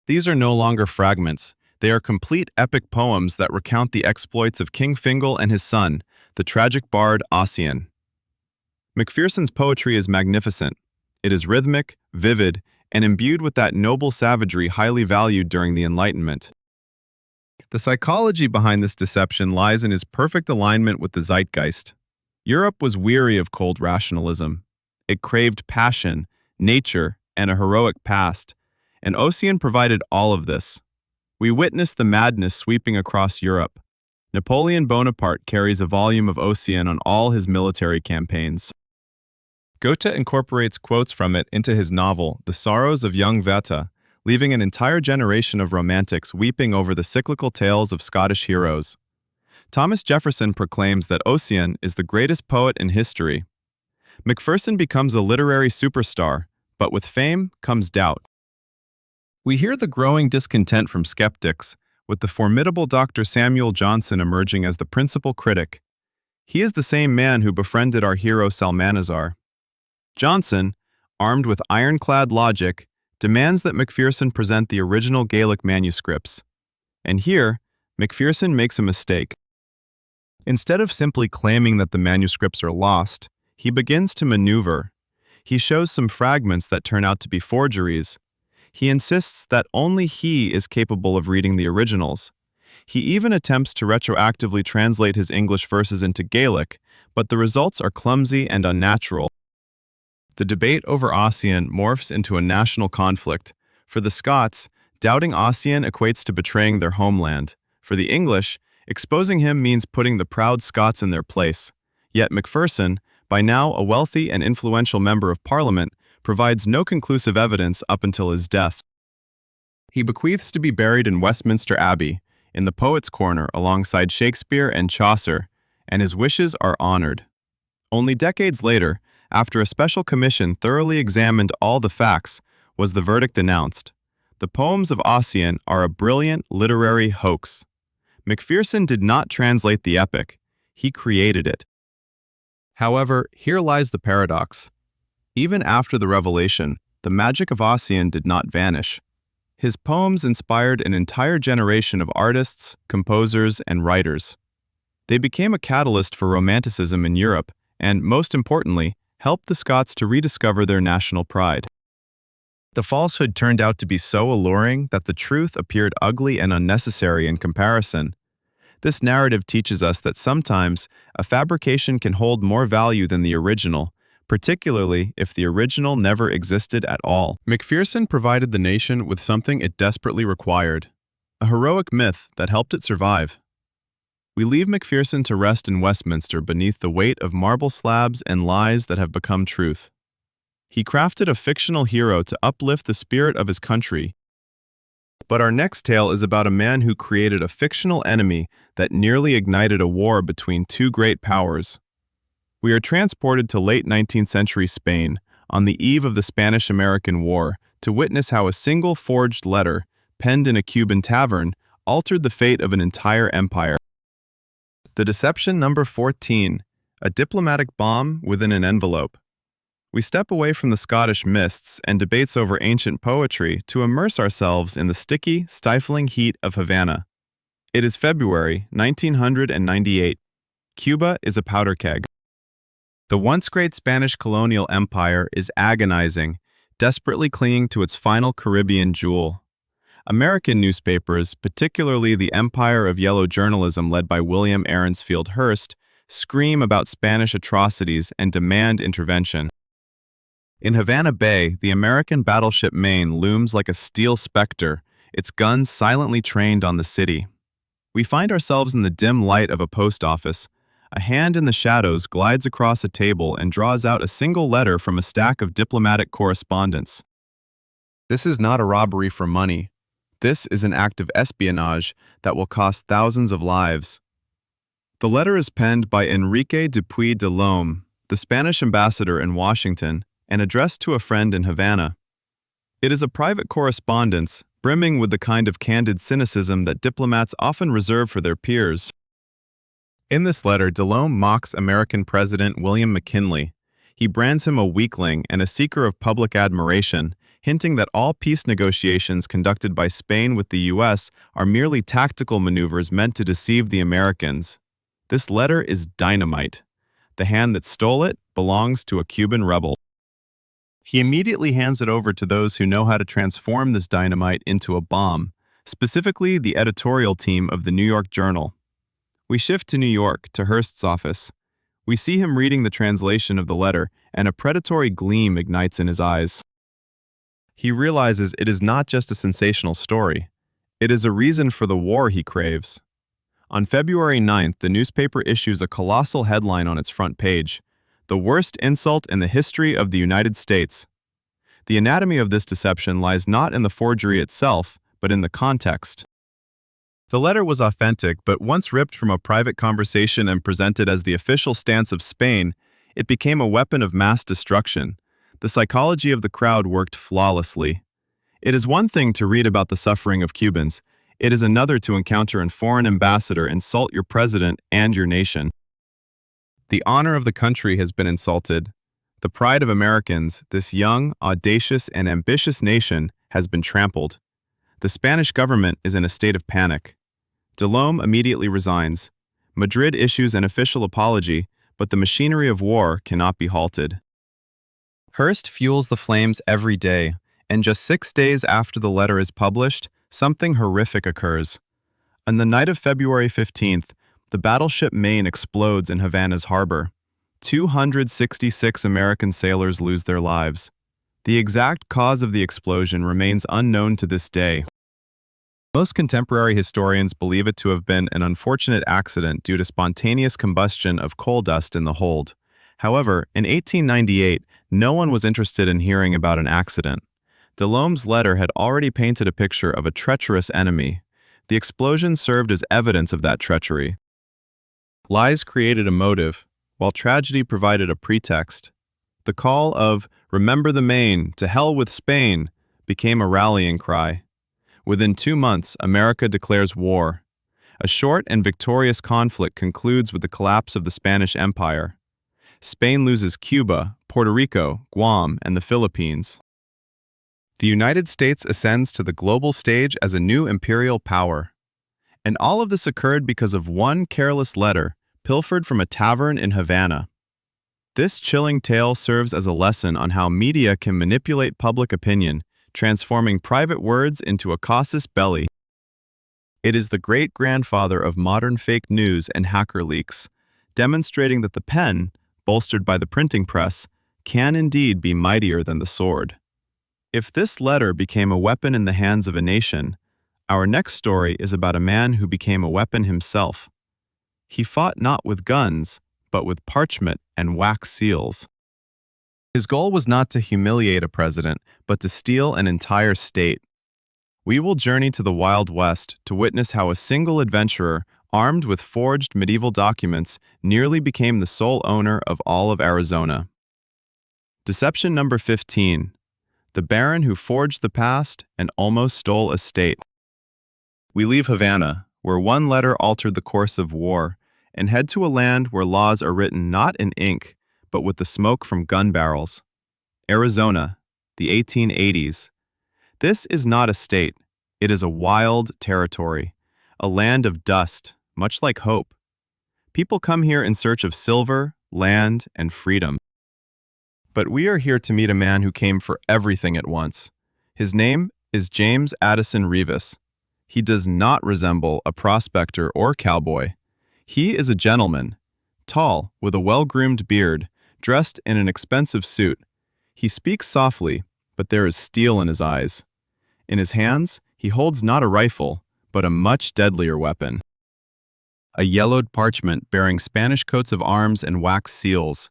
These are no longer fragments. They are complete epic poems that recount the exploits of King Fingal and his son, the tragic bard Ossian. Macpherson's poetry is magnificent. It is rhythmic, vivid, and imbued with that noble savagery highly valued during the Enlightenment. The psychology behind this deception lies in his perfect alignment with the zeitgeist. Europe was weary of cold rationalism. It craved passion, nature, and a heroic past, and Ossian provided all of this. We witnessed the madness sweeping across Europe. Napoleon Bonaparte carries a volume of Ossian on all his military campaigns. Goethe incorporates quotes from it into his novel, The Sorrows of Young Werther, leaving an entire generation of romantics weeping over the cyclical tales of Scottish heroes. Thomas Jefferson proclaims that Ossian is the greatest poet in history. Macpherson becomes a literary superstar, but with fame comes doubt. We hear the growing discontent from skeptics, with the formidable Dr. Samuel Johnson emerging as the principal critic. He is the same man who befriended our hero Salmanazar. Johnson, armed with ironclad logic, demands that Macpherson present the original Gaelic manuscripts. And here, Macpherson makes a mistake. Instead of simply claiming that the manuscripts are lost, he begins to maneuver. He shows some fragments that turn out to be forgeries. He insists that only he is capable of reading the originals. He even attempts to retroactively translate his English verses into Gaelic, but the results are clumsy and unnatural. The debate over Ossian morphs into a national conflict. For the Scots, doubting Ossian equates to betraying their homeland. For the English, exposing him means putting the proud Scots in their place. Yet Macpherson, by now a wealthy and influential member of Parliament, provides no conclusive evidence up until his death. He bequeaths to be buried in Westminster Abbey, in the Poets' Corner alongside Shakespeare and Chaucer, and his wishes are honored. Only decades later, after a special commission thoroughly examined all the facts, was the verdict announced. The poems of Ossian are a brilliant literary hoax. Macpherson did not translate the epic, he created it. However, here lies the paradox. Even after the revelation, the magic of Ossian did not vanish. His poems inspired an entire generation of artists, composers, and writers. They became a catalyst for Romanticism in Europe and, most importantly, helped the Scots to rediscover their national pride. The falsehood turned out to be so alluring that the truth appeared ugly and unnecessary in comparison. This narrative teaches us that sometimes a fabrication can hold more value than the original, particularly if the original never existed at all. Macpherson provided the nation with something it desperately required, a heroic myth that helped it survive. We leave Macpherson to rest in Westminster beneath the weight of marble slabs and lies that have become truth. He crafted a fictional hero to uplift the spirit of his country. But our next tale is about a man who created a fictional enemy that nearly ignited a war between two great powers. We are transported to late 19th century Spain, on the eve of the Spanish-American War, to witness how a single forged letter, penned in a Cuban tavern, altered the fate of an entire empire. The Deception Number 14, a diplomatic bomb within an envelope. We step away from the Scottish mists and debates over ancient poetry to immerse ourselves in the sticky, stifling heat of Havana. It is February 1998. Cuba is a powder keg. The once great Spanish colonial empire is agonizing, desperately clinging to its final Caribbean jewel. American newspapers, particularly the empire of yellow journalism led by William Aronsfield Hearst, scream about Spanish atrocities and demand intervention. In Havana Bay, the American battleship Maine looms like a steel specter, its guns silently trained on the city. We find ourselves in the dim light of a post office. A hand in the shadows glides across a table and draws out a single letter from a stack of diplomatic correspondence. This is not a robbery for money. This is an act of espionage that will cost thousands of lives. The letter is penned by Enrique Dupuy de Lome, the Spanish ambassador in Washington, and addressed to a friend in Havana. It is a private correspondence, brimming with the kind of candid cynicism that diplomats often reserve for their peers. In this letter, Delome mocks American President William McKinley. He brands him a weakling and a seeker of public admiration, hinting that all peace negotiations conducted by Spain with the U.S. are merely tactical maneuvers meant to deceive the Americans. This letter is dynamite. The hand that stole it belongs to a Cuban rebel. He immediately hands it over to those who know how to transform this dynamite into a bomb, specifically the editorial team of the New York Journal. We shift to New York, to Hearst's office. We see him reading the translation of the letter, and a predatory gleam ignites in his eyes. He realizes it is not just a sensational story. It is a reason for the war he craves. On February 9th, the newspaper issues a colossal headline on its front page: "The worst insult in the history of the United States." The anatomy of this deception lies not in the forgery itself, but in the context. The letter was authentic, but once ripped from a private conversation and presented as the official stance of Spain, it became a weapon of mass destruction. The psychology of the crowd worked flawlessly. It is one thing to read about the suffering of Cubans. It is another to encounter a foreign ambassador insult your president and your nation. The honor of the country has been insulted. The pride of Americans, this young, audacious, and ambitious nation, has been trampled. The Spanish government is in a state of panic. Delome immediately resigns. Madrid issues an official apology, but the machinery of war cannot be halted. Hearst fuels the flames every day, and just 6 days after the letter is published, something horrific occurs. On the night of February 15th, the battleship Maine explodes in Havana's harbor. 266 American sailors lose their lives. The exact cause of the explosion remains unknown to this day. Most contemporary historians believe it to have been an unfortunate accident due to spontaneous combustion of coal dust in the hold. However, in 1898, no one was interested in hearing about an accident. Delome's letter had already painted a picture of a treacherous enemy. The explosion served as evidence of that treachery. Lies created a motive, while tragedy provided a pretext. The call of "Remember the Maine, to hell with Spain" became a rallying cry. Within 2 months, America declares war. A short and victorious conflict concludes with the collapse of the Spanish Empire. Spain loses Cuba, Puerto Rico, Guam, and the Philippines. The United States ascends to the global stage as a new imperial power. And all of this occurred because of one careless letter, pilfered from a tavern in Havana. This chilling tale serves as a lesson on how media can manipulate public opinion, transforming private words into a casus belli. It is the great-grandfather of modern fake news and hacker leaks, demonstrating that the pen, bolstered by the printing press, can indeed be mightier than the sword. If this letter became a weapon in the hands of a nation, our next story is about a man who became a weapon himself. He fought not with guns, but with parchment and wax seals. His goal was not to humiliate a president, but to steal an entire state. We will journey to the Wild West to witness how a single adventurer, armed with forged medieval documents, nearly became the sole owner of all of Arizona. Deception number 15. The Baron who forged the past and almost stole a state. We leave Havana, where one letter altered the course of war, and head to a land where laws are written not in ink, but with the smoke from gun barrels. Arizona, the 1880s. This is not a state. It is a wild territory, a land of dust, much like hope. People come here in search of silver, land, and freedom. But we are here to meet a man who came for everything at once. His name is James Addison Reavis. He does not resemble a prospector or cowboy. He is a gentleman, tall, with a well-groomed beard, dressed in an expensive suit. He speaks softly, but there is steel in his eyes. In his hands, he holds not a rifle, but a much deadlier weapon. A yellowed parchment bearing Spanish coats of arms and wax seals.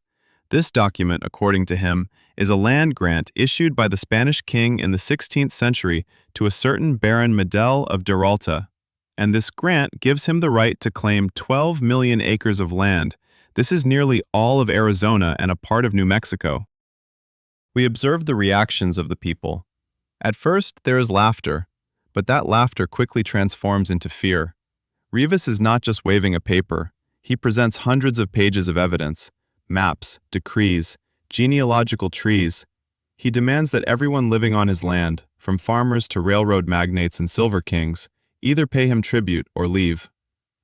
This document, according to him, is a land grant issued by the Spanish king in the 16th century to a certain Baron Medel of Deralta, and this grant gives him the right to claim 12 million acres of land. This is nearly all of Arizona and a part of New Mexico. We observe the reactions of the people. At first, there is laughter, but that laughter quickly transforms into fear. Reavis is not just waving a paper. He presents hundreds of pages of evidence, maps, decrees, genealogical trees. He demands that everyone living on his land, from farmers to railroad magnates and silver kings, either pay him tribute or leave.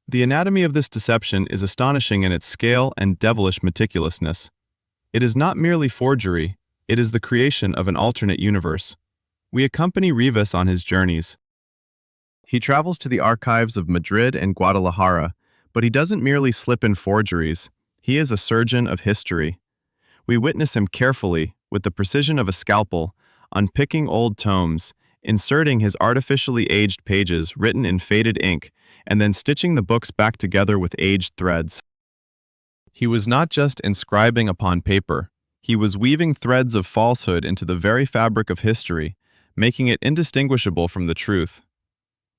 The anatomy of this deception is astonishing in its scale and devilish meticulousness. It is not merely forgery, It is the creation of an alternate universe. We accompany Rivas on his journeys. He travels to the archives of Madrid and Guadalajara, but he doesn't merely slip in forgeries. He is a surgeon of history. We witness him carefully, with the precision of a scalpel, unpicking old tomes, inserting his artificially aged pages written in faded ink, and then stitching the books back together with aged threads. He was not just inscribing upon paper, he was weaving threads of falsehood into the very fabric of history, making it indistinguishable from the truth.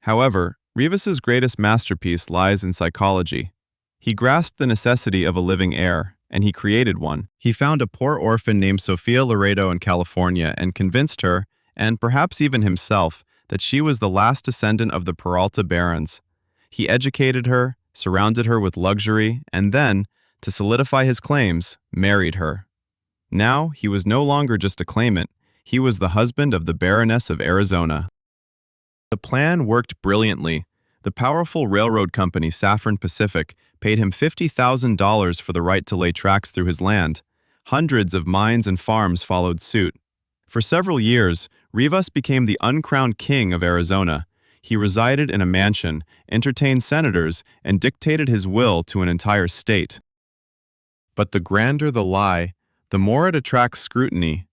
However, Rivas's greatest masterpiece lies in psychology. He grasped the necessity of a living heir, and he created one. He found a poor orphan named Sofia Laredo in California and convinced her, and perhaps even himself, that she was the last descendant of the Peralta barons. He educated her, surrounded her with luxury, and then, to solidify his claims, married her. Now, he was no longer just a claimant, he was the husband of the Baroness of Arizona. The plan worked brilliantly. The powerful railroad company Saffron Pacific paid him $50,000 for the right to lay tracks through his land. Hundreds of mines and farms followed suit. For several years, Rivas became the uncrowned king of Arizona. He resided in a mansion, entertained senators, and dictated his will to an entire state. But the grander the lie, the more it attracts scrutiny.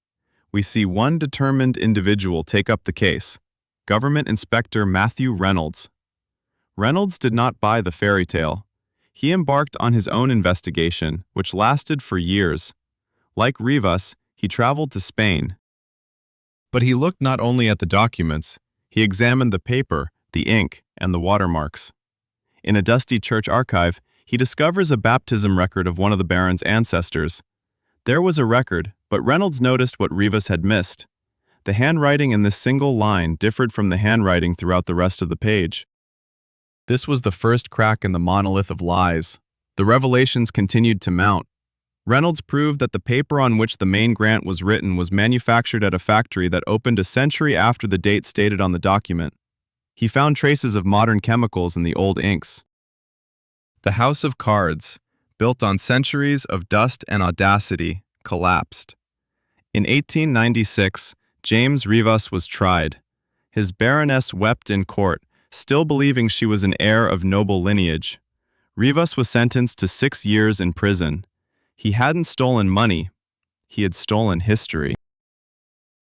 We see one determined individual take up the case: Government Inspector Matthew Reynolds. Reynolds did not buy the fairy tale. He embarked on his own investigation, which lasted for years. Like Rivas, he traveled to Spain. But he looked not only at the documents, he examined the paper, the ink, and the watermarks. In a dusty church archive, he discovers a baptism record of one of the baron's ancestors. There was a record, but Reynolds noticed what Rivas had missed. The handwriting in this single line differed from the handwriting throughout the rest of the page. This was the first crack in the monolith of lies. The revelations continued to mount. Reynolds proved that the paper on which the main grant was written was manufactured at a factory that opened a century after the date stated on the document. He found traces of modern chemicals in the old inks. The House of Cards, built on centuries of dust and audacity, collapsed. In 1896, James Rivas was tried. His baroness wept in court, still believing she was an heir of noble lineage. Rivas was sentenced to 6 years in prison. He hadn't stolen money. He had stolen history.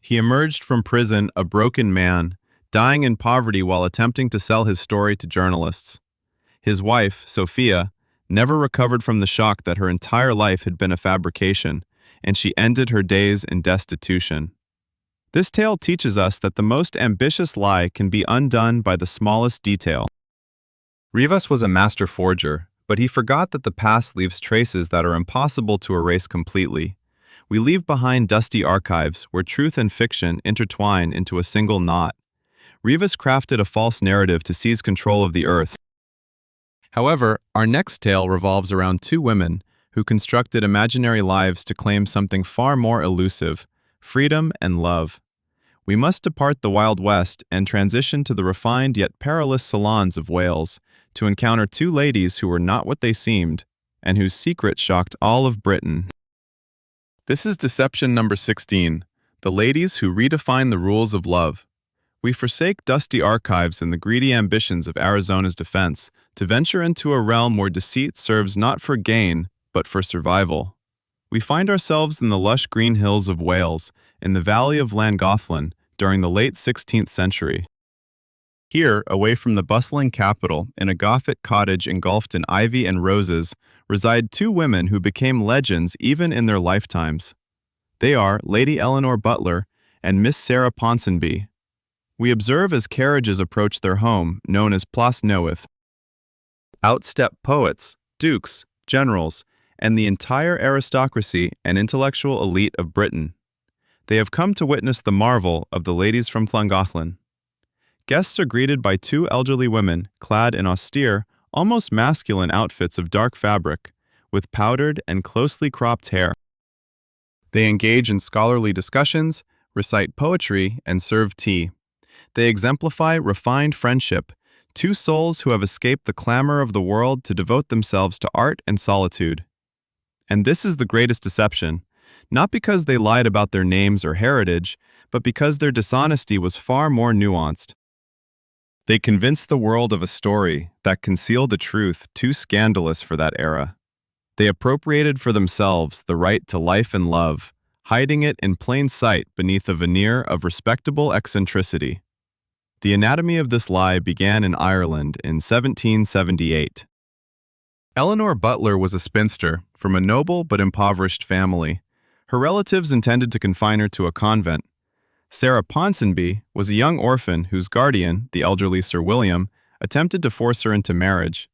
He emerged from prison a broken man, dying in poverty while attempting to sell his story to journalists. His wife, Sophia, never recovered from the shock that her entire life had been a fabrication, and she ended her days in destitution. This tale teaches us that the most ambitious lie can be undone by the smallest detail. Rivas was a master forger, but he forgot that the past leaves traces that are impossible to erase completely. We leave behind dusty archives where truth and fiction intertwine into a single knot. Rivas crafted a false narrative to seize control of the earth. However, our next tale revolves around 2 women who constructed imaginary lives to claim something far more elusive: freedom and love. We must depart the Wild West and transition to the refined yet perilous salons of Wales to encounter 2 ladies who were not what they seemed and whose secret shocked all of Britain. This is deception number 16, the ladies who redefine the rules of love. We forsake dusty archives and the greedy ambitions of Arizona's defense to venture into a realm where deceit serves not for gain, but for survival. We find ourselves in the lush green hills of Wales, in the valley of Llangollen, during the late 16th century. Here, away from the bustling capital, in a Gothic cottage engulfed in ivy and roses, reside 2 women who became legends even in their lifetimes. They are Lady Eleanor Butler and Miss Sarah Ponsonby. We observe as carriages approach their home, known as Place Neuve. Out step poets, dukes, generals, and the entire aristocracy and intellectual elite of Britain. They have come to witness the marvel of the ladies from Llangollen. Guests are greeted by 2 elderly women clad in austere, almost masculine outfits of dark fabric, with powdered and closely cropped hair. They engage in scholarly discussions, recite poetry, and serve tea. They exemplify refined friendship, 2 souls who have escaped the clamor of the world to devote themselves to art and solitude. And this is the greatest deception. not because they lied about their names or heritage, but because their dishonesty was far more nuanced. They convinced the world of a story that concealed a truth too scandalous for that era. They appropriated for themselves the right to life and love, hiding it in plain sight beneath a veneer of respectable eccentricity. The anatomy of this lie began in Ireland in 1778. Eleanor Butler was a spinster from a noble but impoverished family. Her relatives intended to confine her to a convent. Sarah Ponsonby was a young orphan whose guardian, the elderly Sir William, attempted to force her into marriage.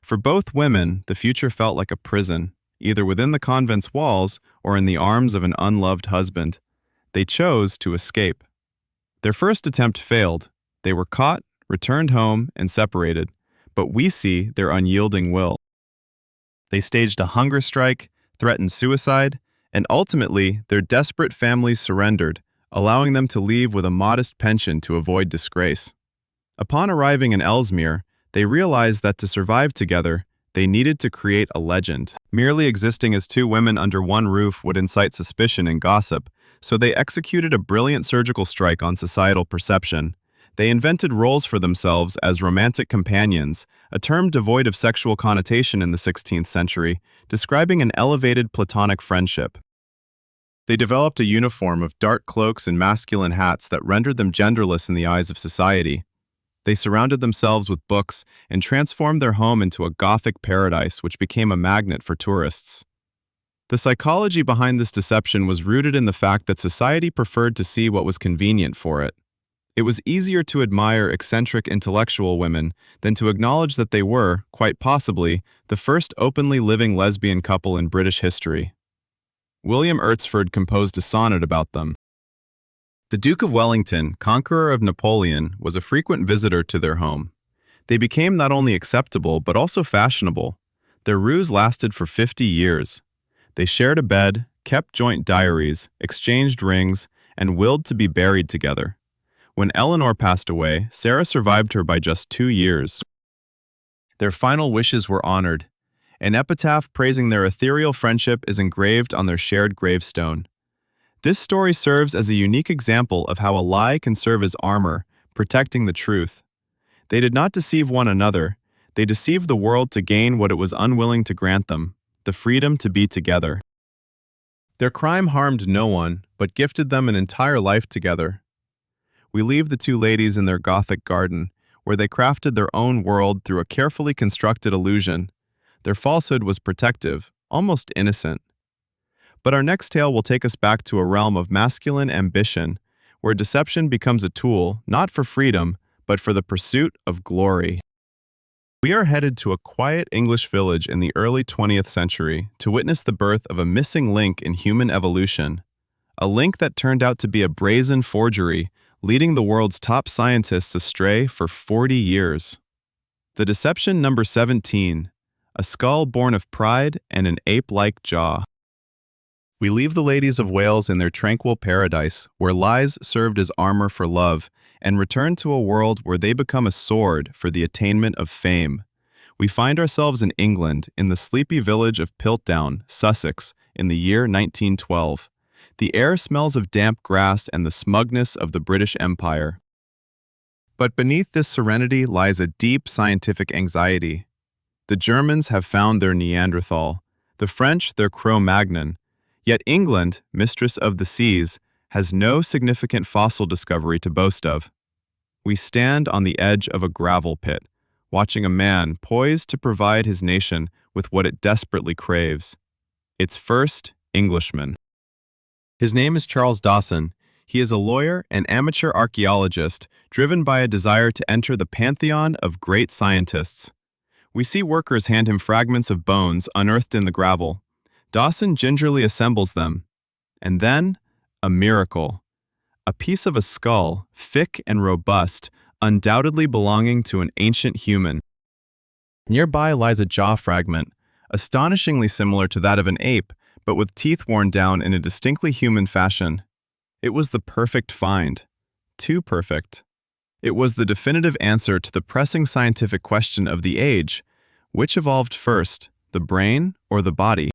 For both women, the future felt like a prison, either within the convent's walls or in the arms of an unloved husband. They chose to escape. Their first attempt failed. They were caught, returned home, and separated, but we see their unyielding will. They staged a hunger strike, threatened suicide, and ultimately their desperate families surrendered, allowing them to leave with a modest pension to avoid disgrace. Upon arriving in Ellesmere, they realized that to survive together, they needed to create a legend. Merely existing as two women under one roof would incite suspicion and gossip, so they executed a brilliant surgical strike on societal perception. They invented roles for themselves as romantic companions, a term devoid of sexual connotation in the 16th century, describing an elevated platonic friendship. They developed a uniform of dark cloaks and masculine hats that rendered them genderless in the eyes of society. They surrounded themselves with books and transformed their home into a Gothic paradise which became a magnet for tourists. The psychology behind this deception was rooted in the fact that society preferred to see what was convenient for it. It was easier to admire eccentric intellectual women than to acknowledge that they were, quite possibly, the first openly living lesbian couple in British history. William Ertsford composed a sonnet about them. The Duke of Wellington, conqueror of Napoleon, was a frequent visitor to their home. They became not only acceptable but also fashionable. Their ruse lasted for 50 years. They shared a bed, kept joint diaries, exchanged rings, and willed to be buried together. When Eleanor passed away, Sarah survived her by just 2 years. Their final wishes were honored. An epitaph praising their ethereal friendship is engraved on their shared gravestone. This story serves as a unique example of how a lie can serve as armor, protecting the truth. They did not deceive one another. They deceived the world to gain what it was unwilling to grant them, the freedom to be together. Their crime harmed no one, but gifted them an entire life together. We leave the two ladies in their Gothic garden, where they crafted their own world through a carefully constructed illusion. Their falsehood was protective, almost innocent. But our next tale will take us back to a realm of masculine ambition, where deception becomes a tool not for freedom, but for the pursuit of glory. We are headed to a quiet English village in the early 20th century to witness the birth of a missing link in human evolution, a link that turned out to be a brazen forgery, leading the world's top scientists astray for 40 years. The deception number 17, a skull born of pride and an ape-like jaw. We leave the ladies of Wales in their tranquil paradise, where lies served as armor for love, and return to a world where they become a sword for the attainment of fame. We find ourselves in England, in the sleepy village of Piltdown, Sussex, in the year 1912. The air smells of damp grass and the smugness of the British Empire. But beneath this serenity lies a deep scientific anxiety. The Germans have found their Neanderthal, the French their Cro-Magnon, yet England, mistress of the seas, has no significant fossil discovery to boast of. We stand on the edge of a gravel pit, watching a man poised to provide his nation with what it desperately craves, its first Englishman. His name is Charles Dawson. He is a lawyer and amateur archaeologist driven by a desire to enter the pantheon of great scientists. We see workers hand him fragments of bones unearthed in the gravel. Dawson gingerly assembles them. And then, a miracle. A piece of a skull, thick and robust, undoubtedly belonging to an ancient human. Nearby lies a jaw fragment, astonishingly similar to that of an ape, but with teeth worn down in a distinctly human fashion. It was the perfect find. Too perfect. It was the definitive answer to the pressing scientific question of the age: which evolved first, the brain or the body?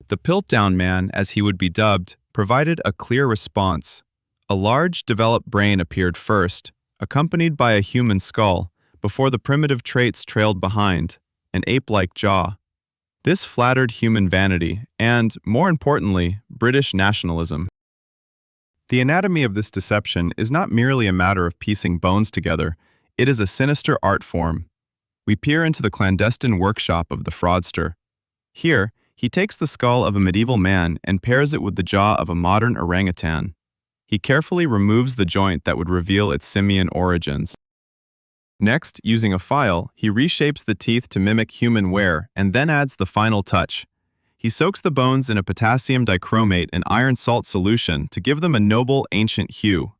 The Piltdown Man, as he would be dubbed, provided a clear response. A large, developed brain appeared first, accompanied by a human skull, before the primitive traits trailed behind, an ape-like jaw. This flattered human vanity and, more importantly, British nationalism. The anatomy of this deception is not merely a matter of piecing bones together, it is a sinister art form. We peer into the clandestine workshop of the fraudster. Here, he takes the skull of a medieval man and pairs it with the jaw of a modern orangutan. He carefully removes the joint that would reveal its simian origins. Next, using a file, he reshapes the teeth to mimic human wear and then adds the final touch. He soaks the bones in a potassium dichromate and iron salt solution to give them a noble, ancient hue.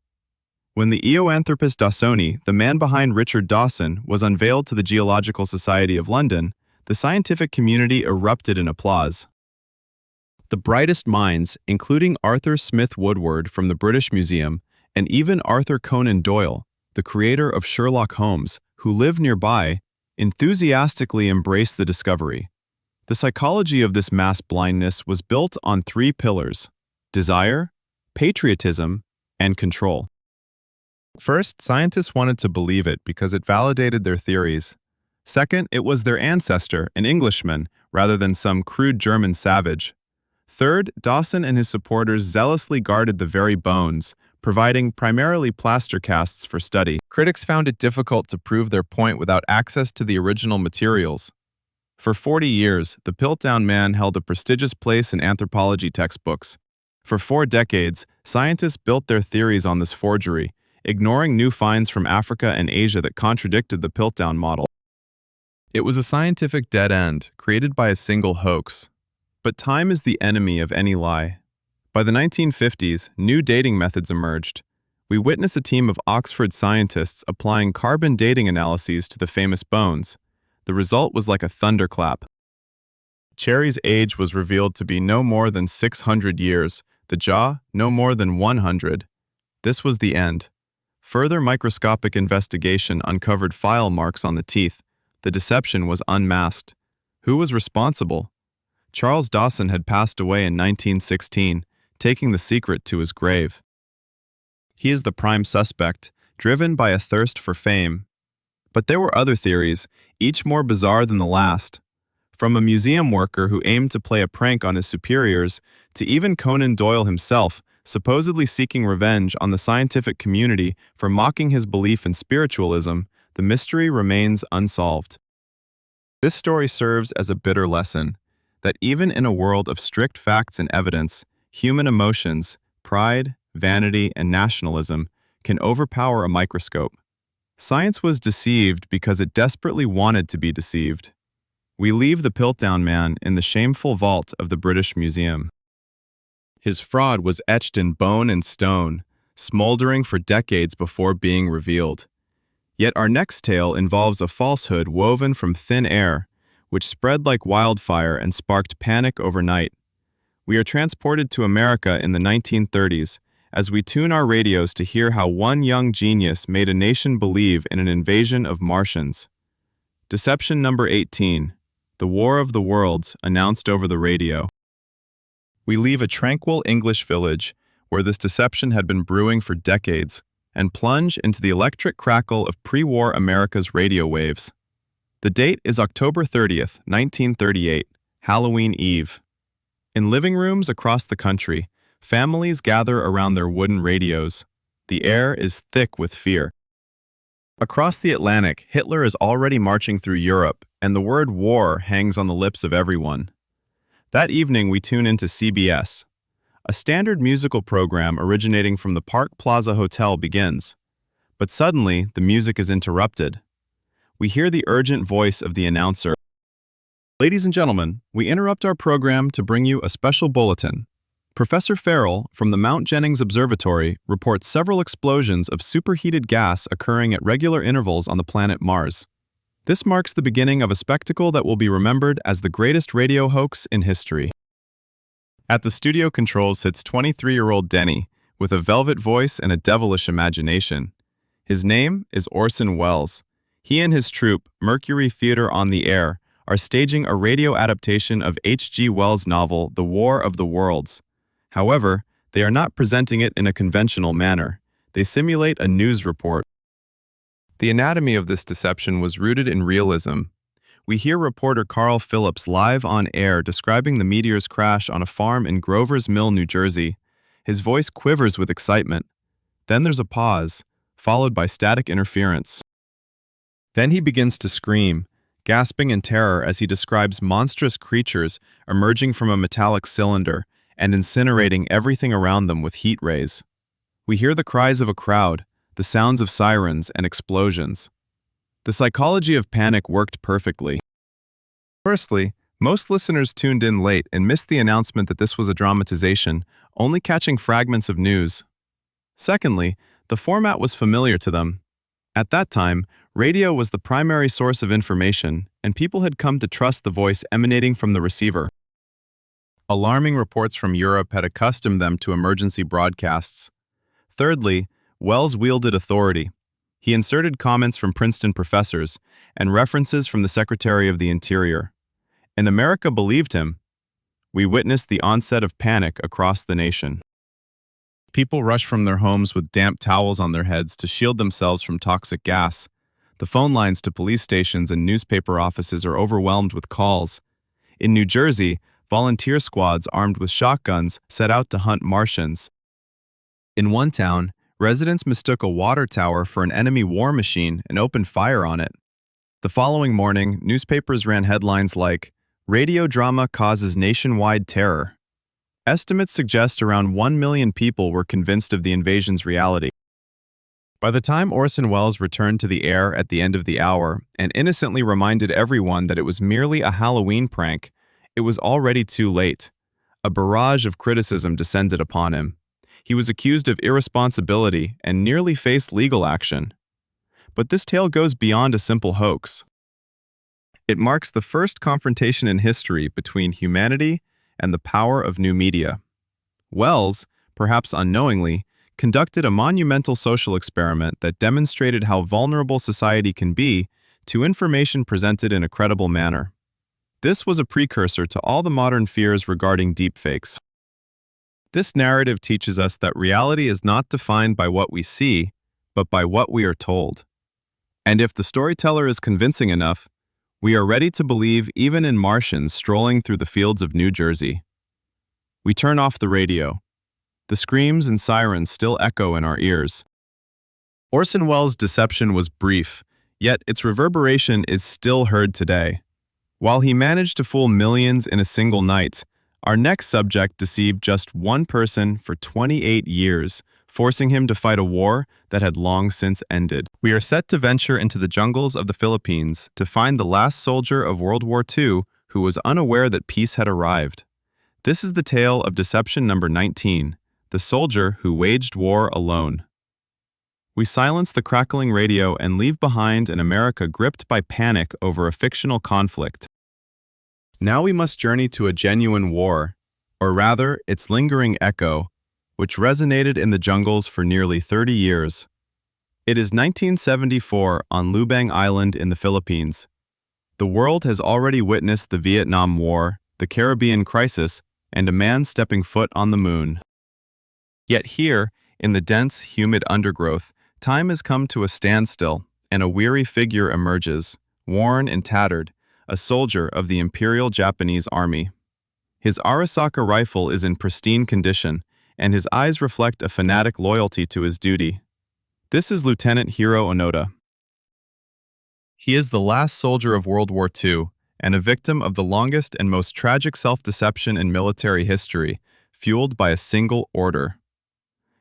When the Eoanthropus dawsoni, the man behind Richard Dawson, was unveiled to the Geological Society of London, the scientific community erupted in applause. The brightest minds, including Arthur Smith Woodward from the British Museum, and even Arthur Conan Doyle, the creator of Sherlock Holmes, who lived nearby, enthusiastically embraced the discovery. The psychology of this mass blindness was built on three pillars: desire, patriotism, and control. First, scientists wanted to believe it because it validated their theories. Second, it was their ancestor, an Englishman, rather than some crude German savage. Third, Dawson and his supporters zealously guarded the very bones, providing primarily plaster casts for study. Critics found it difficult to prove their point without access to the original materials. For 40 years, the Piltdown Man held a prestigious place in anthropology textbooks. For 4 decades, scientists built their theories on this forgery, ignoring new finds from Africa and Asia that contradicted the Piltdown model. It was a scientific dead end, created by a single hoax. But time is the enemy of any lie. By the 1950s, new dating methods emerged. We witness a team of Oxford scientists applying carbon dating analyses to the famous bones. The result was like a thunderclap. Cherry's age was revealed to be no more than 600 years, the jaw no more than 100. This was the end. Further microscopic investigation uncovered file marks on the teeth. The deception was unmasked. Who was responsible? Charles Dawson had passed away in 1916, taking the secret to his grave. He is the prime suspect, driven by a thirst for fame. But there were other theories, each more bizarre than the last. From a museum worker who aimed to play a prank on his superiors, to even Conan Doyle himself, supposedly seeking revenge on the scientific community for mocking his belief in spiritualism, the mystery remains unsolved. This story serves as a bitter lesson that even in a world of strict facts and evidence, human emotions, pride, vanity, and nationalism can overpower a microscope. Science was deceived because it desperately wanted to be deceived. We leave the Piltdown Man in the shameful vault of the British Museum. His fraud was etched in bone and stone, smoldering for decades before being revealed. Yet our next tale involves a falsehood woven from thin air, which spread like wildfire and sparked panic overnight. We are transported to America in the 1930s as we tune our radios to hear how one young genius made a nation believe in an invasion of Martians. Deception number 18, the War of the Worlds, announced over the radio. We leave a tranquil English village where this deception had been brewing for decades and plunge into the electric crackle of pre-war America's radio waves. The date is October 30th, 1938, Halloween Eve. In living rooms across the country, families gather around their wooden radios. The air is thick with fear. Across the Atlantic, Hitler is already marching through Europe, and the word war hangs on the lips of everyone. That evening, we tune into CBS. A standard musical program originating from the Park Plaza Hotel begins. But suddenly, the music is interrupted. We hear the urgent voice of the announcer. Ladies and gentlemen, we interrupt our program to bring you a special bulletin. Professor Farrell from the Mount Jennings Observatory reports several explosions of superheated gas occurring at regular intervals on the planet Mars. This marks the beginning of a spectacle that will be remembered as the greatest radio hoax in history. At the studio controls sits 23-year-old Denny, with a velvet voice and a devilish imagination. His name is Orson Welles. He and his troupe, Mercury Theater on the Air, are staging a radio adaptation of H.G. Wells' novel The War of the Worlds. However, they are not presenting it in a conventional manner. They simulate a news report. The anatomy of this deception was rooted in realism. We hear reporter Carl Phillips live on air describing the meteor's crash on a farm in Grover's Mill, New Jersey. His voice quivers with excitement. Then there's a pause, followed by static interference. Then he begins to scream, gasping in terror as he describes monstrous creatures emerging from a metallic cylinder and incinerating everything around them with heat rays. We hear the cries of a crowd, the sounds of sirens and explosions. The psychology of panic worked perfectly. Firstly, most listeners tuned in late and missed the announcement that this was a dramatization, only catching fragments of news. Secondly, the format was familiar to them. At that time, radio was the primary source of information, and people had come to trust the voice emanating from the receiver. Alarming reports from Europe had accustomed them to emergency broadcasts. Thirdly, Wells wielded authority. He inserted comments from Princeton professors and references from the Secretary of the Interior. And America believed him. We witnessed the onset of panic across the nation. People rush from their homes with damp towels on their heads to shield themselves from toxic gas. The phone lines to police stations and newspaper offices are overwhelmed with calls. In New Jersey, volunteer squads armed with shotguns set out to hunt Martians. In one town, residents mistook a water tower for an enemy war machine and opened fire on it. The following morning, newspapers ran headlines like, "Radio drama causes nationwide terror." Estimates suggest around 1 million people were convinced of the invasion's reality. By the time Orson Welles returned to the air at the end of the hour and innocently reminded everyone that it was merely a Halloween prank, it was already too late. A barrage of criticism descended upon him. He was accused of irresponsibility and nearly faced legal action. But this tale goes beyond a simple hoax. It marks the first confrontation in history between humanity and the power of new media. Wells, perhaps unknowingly, conducted a monumental social experiment that demonstrated how vulnerable society can be to information presented in a credible manner. This was a precursor to all the modern fears regarding deepfakes. This narrative teaches us that reality is not defined by what we see, but by what we are told. And if the storyteller is convincing enough, we are ready to believe even in Martians strolling through the fields of New Jersey. We turn off the radio. The screams and sirens still echo in our ears. Orson Welles' deception was brief, yet its reverberation is still heard today. While he managed to fool millions in a single night, our next subject deceived just one person for 28 years, forcing him to fight a war that had long since ended. We are set to venture into the jungles of the Philippines to find the last soldier of World War II who was unaware that peace had arrived. This is the tale of deception number 19, the soldier who waged war alone. We silence the crackling radio and leave behind an America gripped by panic over a fictional conflict. Now we must journey to a genuine war, or rather, its lingering echo, which resonated in the jungles for nearly 30 years. It is 1974 on Lubang Island in the Philippines. The world has already witnessed the Vietnam War, the Caribbean crisis, and a man stepping foot on the moon. Yet here, in the dense, humid undergrowth, time has come to a standstill, and a weary figure emerges, worn and tattered, a soldier of the Imperial Japanese Army. His Arisaka rifle is in pristine condition, and his eyes reflect a fanatic loyalty to his duty. This is Lieutenant Hiro Onoda. He is the last soldier of World War II, and a victim of the longest and most tragic self-deception in military history, fueled by a single order.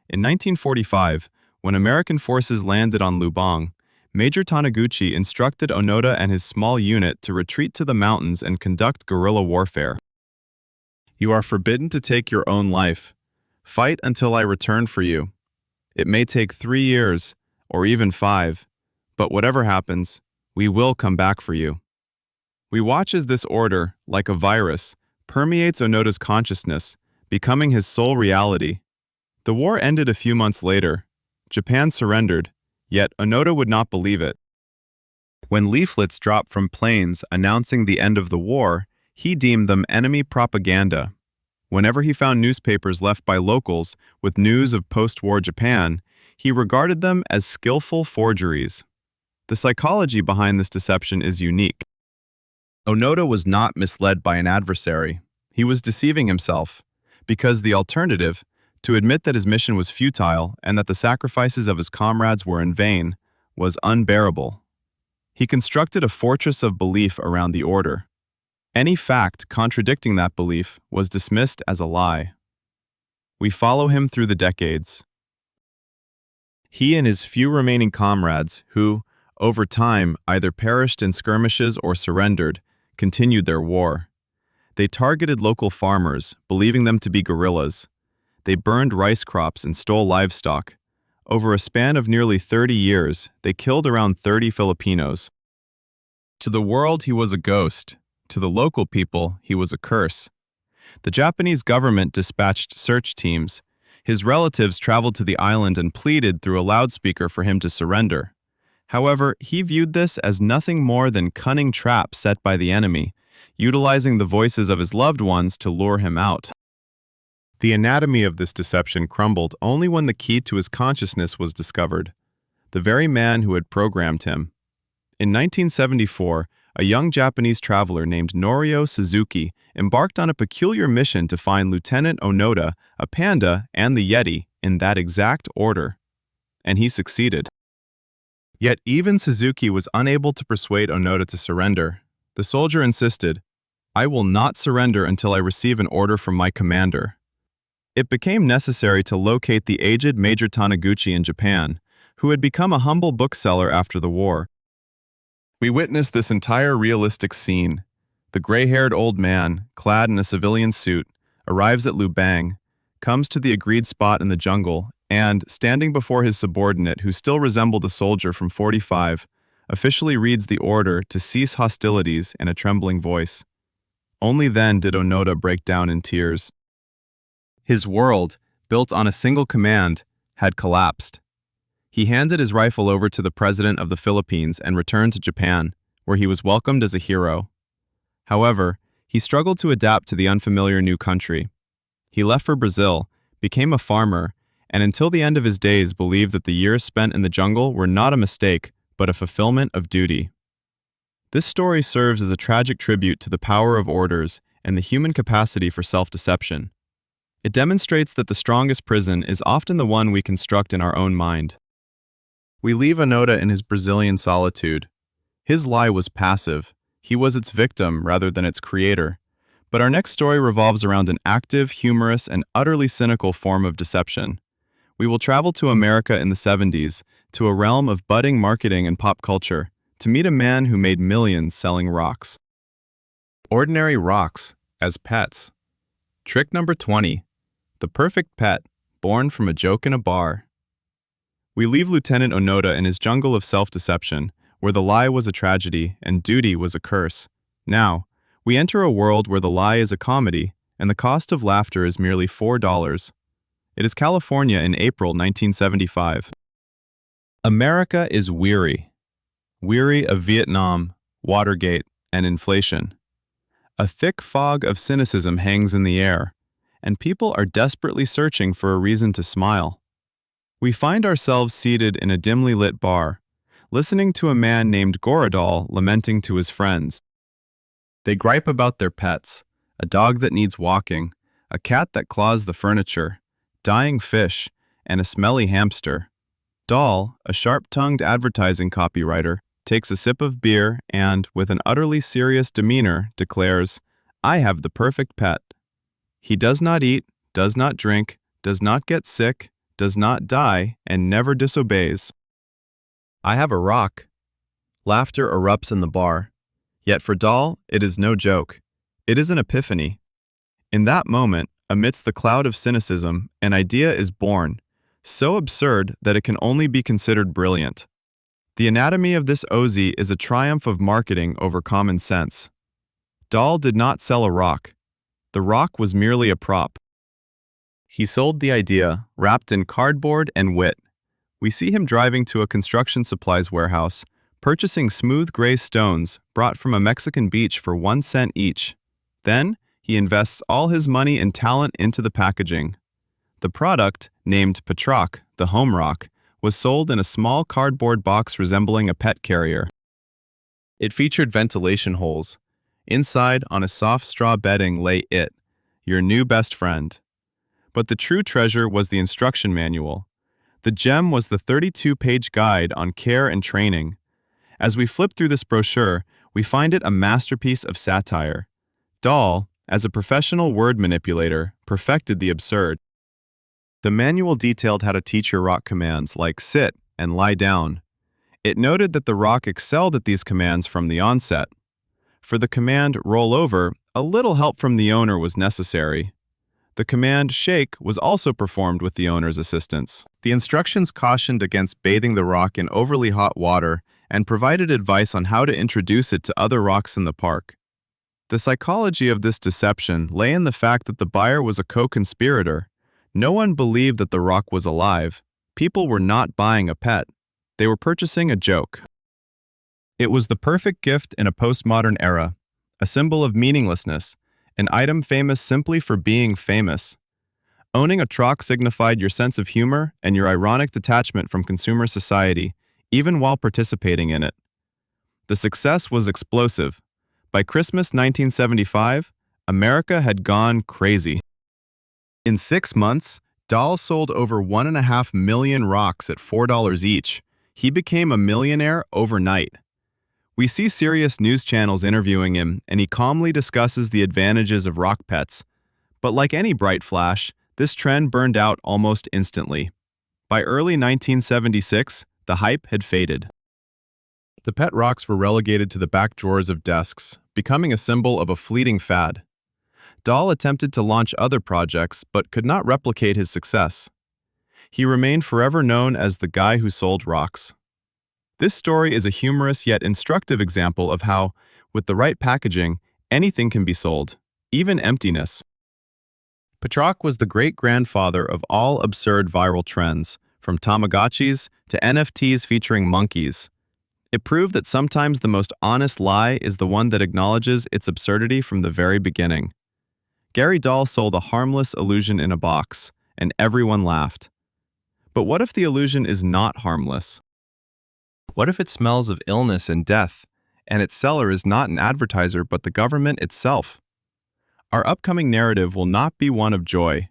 In 1945, when American forces landed on Lubang, Major Taniguchi instructed Onoda and his small unit to retreat to the mountains and conduct guerrilla warfare. "You are forbidden to take your own life. Fight until I return for you. It may take 3 years, or even 5, but whatever happens, we will come back for you." We watch as this order, like a virus, permeates Onoda's consciousness, becoming his sole reality. The war ended a few months later. Japan surrendered, yet Onoda would not believe it. When leaflets dropped from planes announcing the end of the war, he deemed them enemy propaganda. Whenever he found newspapers left by locals with news of post-war Japan, he regarded them as skillful forgeries. The psychology behind this deception is unique. Onoda was not misled by an adversary. He was deceiving himself, because the alternative, to admit that his mission was futile and that the sacrifices of his comrades were in vain, was unbearable. He constructed a fortress of belief around the order. Any fact contradicting that belief was dismissed as a lie. We follow him through the decades. He and his few remaining comrades, who, over time, either perished in skirmishes or surrendered, continued their war. They targeted local farmers, believing them to be guerrillas. They burned rice crops and stole livestock. Over a span of nearly 30 years, they killed around 30 Filipinos. To the world, he was a ghost. To the local people, he was a curse. The Japanese government dispatched search teams. His relatives traveled to the island and pleaded through a loudspeaker for him to surrender. However, he viewed this as nothing more than cunning traps set by the enemy, utilizing the voices of his loved ones to lure him out. The anatomy of this deception crumbled only when the key to his consciousness was discovered, the very man who had programmed him. In 1974, a young Japanese traveler named Norio Suzuki embarked on a peculiar mission to find Lieutenant Onoda, a panda, and the Yeti in that exact order. And he succeeded. Yet even Suzuki was unable to persuade Onoda to surrender. The soldier insisted, "I will not surrender until I receive an order from my commander." It became necessary to locate the aged Major Taniguchi in Japan, who had become a humble bookseller after the war. We witnessed this entire realistic scene. The gray-haired old man, clad in a civilian suit, arrives at Lubang, comes to the agreed spot in the jungle, and, standing before his subordinate who still resembled a soldier from 45, officially reads the order to cease hostilities in a trembling voice. Only then did Onoda break down in tears. His world, built on a single command, had collapsed. He handed his rifle over to the president of the Philippines and returned to Japan, where he was welcomed as a hero. However, he struggled to adapt to the unfamiliar new country. He left for Brazil, became a farmer, and until the end of his days believed that the years spent in the jungle were not a mistake, but a fulfillment of duty. This story serves as a tragic tribute to the power of orders and the human capacity for self-deception. It demonstrates that the strongest prison is often the one we construct in our own mind. We leave Onoda in his Brazilian solitude. His lie was passive. He was its victim rather than its creator. But our next story revolves around an active, humorous, and utterly cynical form of deception. We will travel to America in the 70s, to a realm of budding marketing and pop culture, to meet a man who made millions selling rocks. Ordinary rocks as pets. Trick number 20. The perfect pet, born from a joke in a bar. We leave Lieutenant Onoda in his jungle of self-deception, where the lie was a tragedy and duty was a curse. Now, we enter a world where the lie is a comedy, and the cost of laughter is merely $4. It is California in April 1975. America is weary. Weary of Vietnam, Watergate, and inflation. A thick fog of cynicism hangs in the air, and people are desperately searching for a reason to smile. We find ourselves seated in a dimly lit bar, listening to a man named Goradal lamenting to his friends. They gripe about their pets, a dog that needs walking, a cat that claws the furniture, dying fish, and a smelly hamster. Dahl, a sharp-tongued advertising copywriter, takes a sip of beer and, with an utterly serious demeanor, declares, "I have the perfect pet. He does not eat, does not drink, does not get sick, does not die, and never disobeys." I have a rock. Laughter erupts in the bar. Yet for Dahl, it is no joke. It is an epiphany. In that moment, amidst the cloud of cynicism, an idea is born, so absurd that it can only be considered brilliant. The anatomy of this Ozy is a triumph of marketing over common sense. Dahl did not sell a rock. The rock was merely a prop. He sold the idea, wrapped in cardboard and wit. We see him driving to a construction supplies warehouse, purchasing smooth gray stones brought from a Mexican beach for 1 cent each. Then, he invests all his money and talent into the packaging. The product, named Petrock, the home rock, was sold in a small cardboard box resembling a pet carrier. It featured ventilation holes. Inside, on a soft straw bedding, lay it, your new best friend. But the true treasure was the instruction manual. The gem was the 32-page guide on care and training. As we flip through this brochure, we find it a masterpiece of satire. Dahl, as a professional word manipulator, perfected the absurd. The manual detailed how to teach your rock commands like sit and lie down. It noted that the rock excelled at these commands from the onset. For the command roll over, a little help from the owner was necessary. The command shake was also performed with the owner's assistance. The instructions cautioned against bathing the rock in overly hot water and provided advice on how to introduce it to other rocks in the park. The psychology of this deception lay in the fact that the buyer was a co-conspirator. No one believed that the rock was alive. People were not buying a pet. They were purchasing a joke. It was the perfect gift in a postmodern era, a symbol of meaninglessness, an item famous simply for being famous. Owning a trock signified your sense of humor and your ironic detachment from consumer society, even while participating in it. The success was explosive. By Christmas 1975, America had gone crazy. In 6 months, Dahl sold over 1.5 million rocks at $4 each. He became a millionaire overnight. We see serious news channels interviewing him, and he calmly discusses the advantages of rock pets. But like any bright flash, this trend burned out almost instantly. By early 1976, the hype had faded. The pet rocks were relegated to the back drawers of desks, becoming a symbol of a fleeting fad. Dahl attempted to launch other projects, but could not replicate his success. He remained forever known as the guy who sold rocks. This story is a humorous yet instructive example of how, with the right packaging, anything can be sold, even emptiness. Petrock was the great-grandfather of all absurd viral trends, from Tamagotchis to NFTs featuring monkeys. It proved that sometimes the most honest lie is the one that acknowledges its absurdity from the very beginning. Gary Dahl sold a harmless illusion in a box, and everyone laughed. But what if the illusion is not harmless? What if it smells of illness and death, and its seller is not an advertiser but the government itself? Our upcoming narrative will not be one of joy.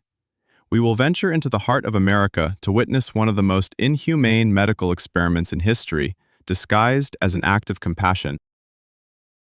We will venture into the heart of America to witness one of the most inhumane medical experiments in history, disguised as an act of compassion.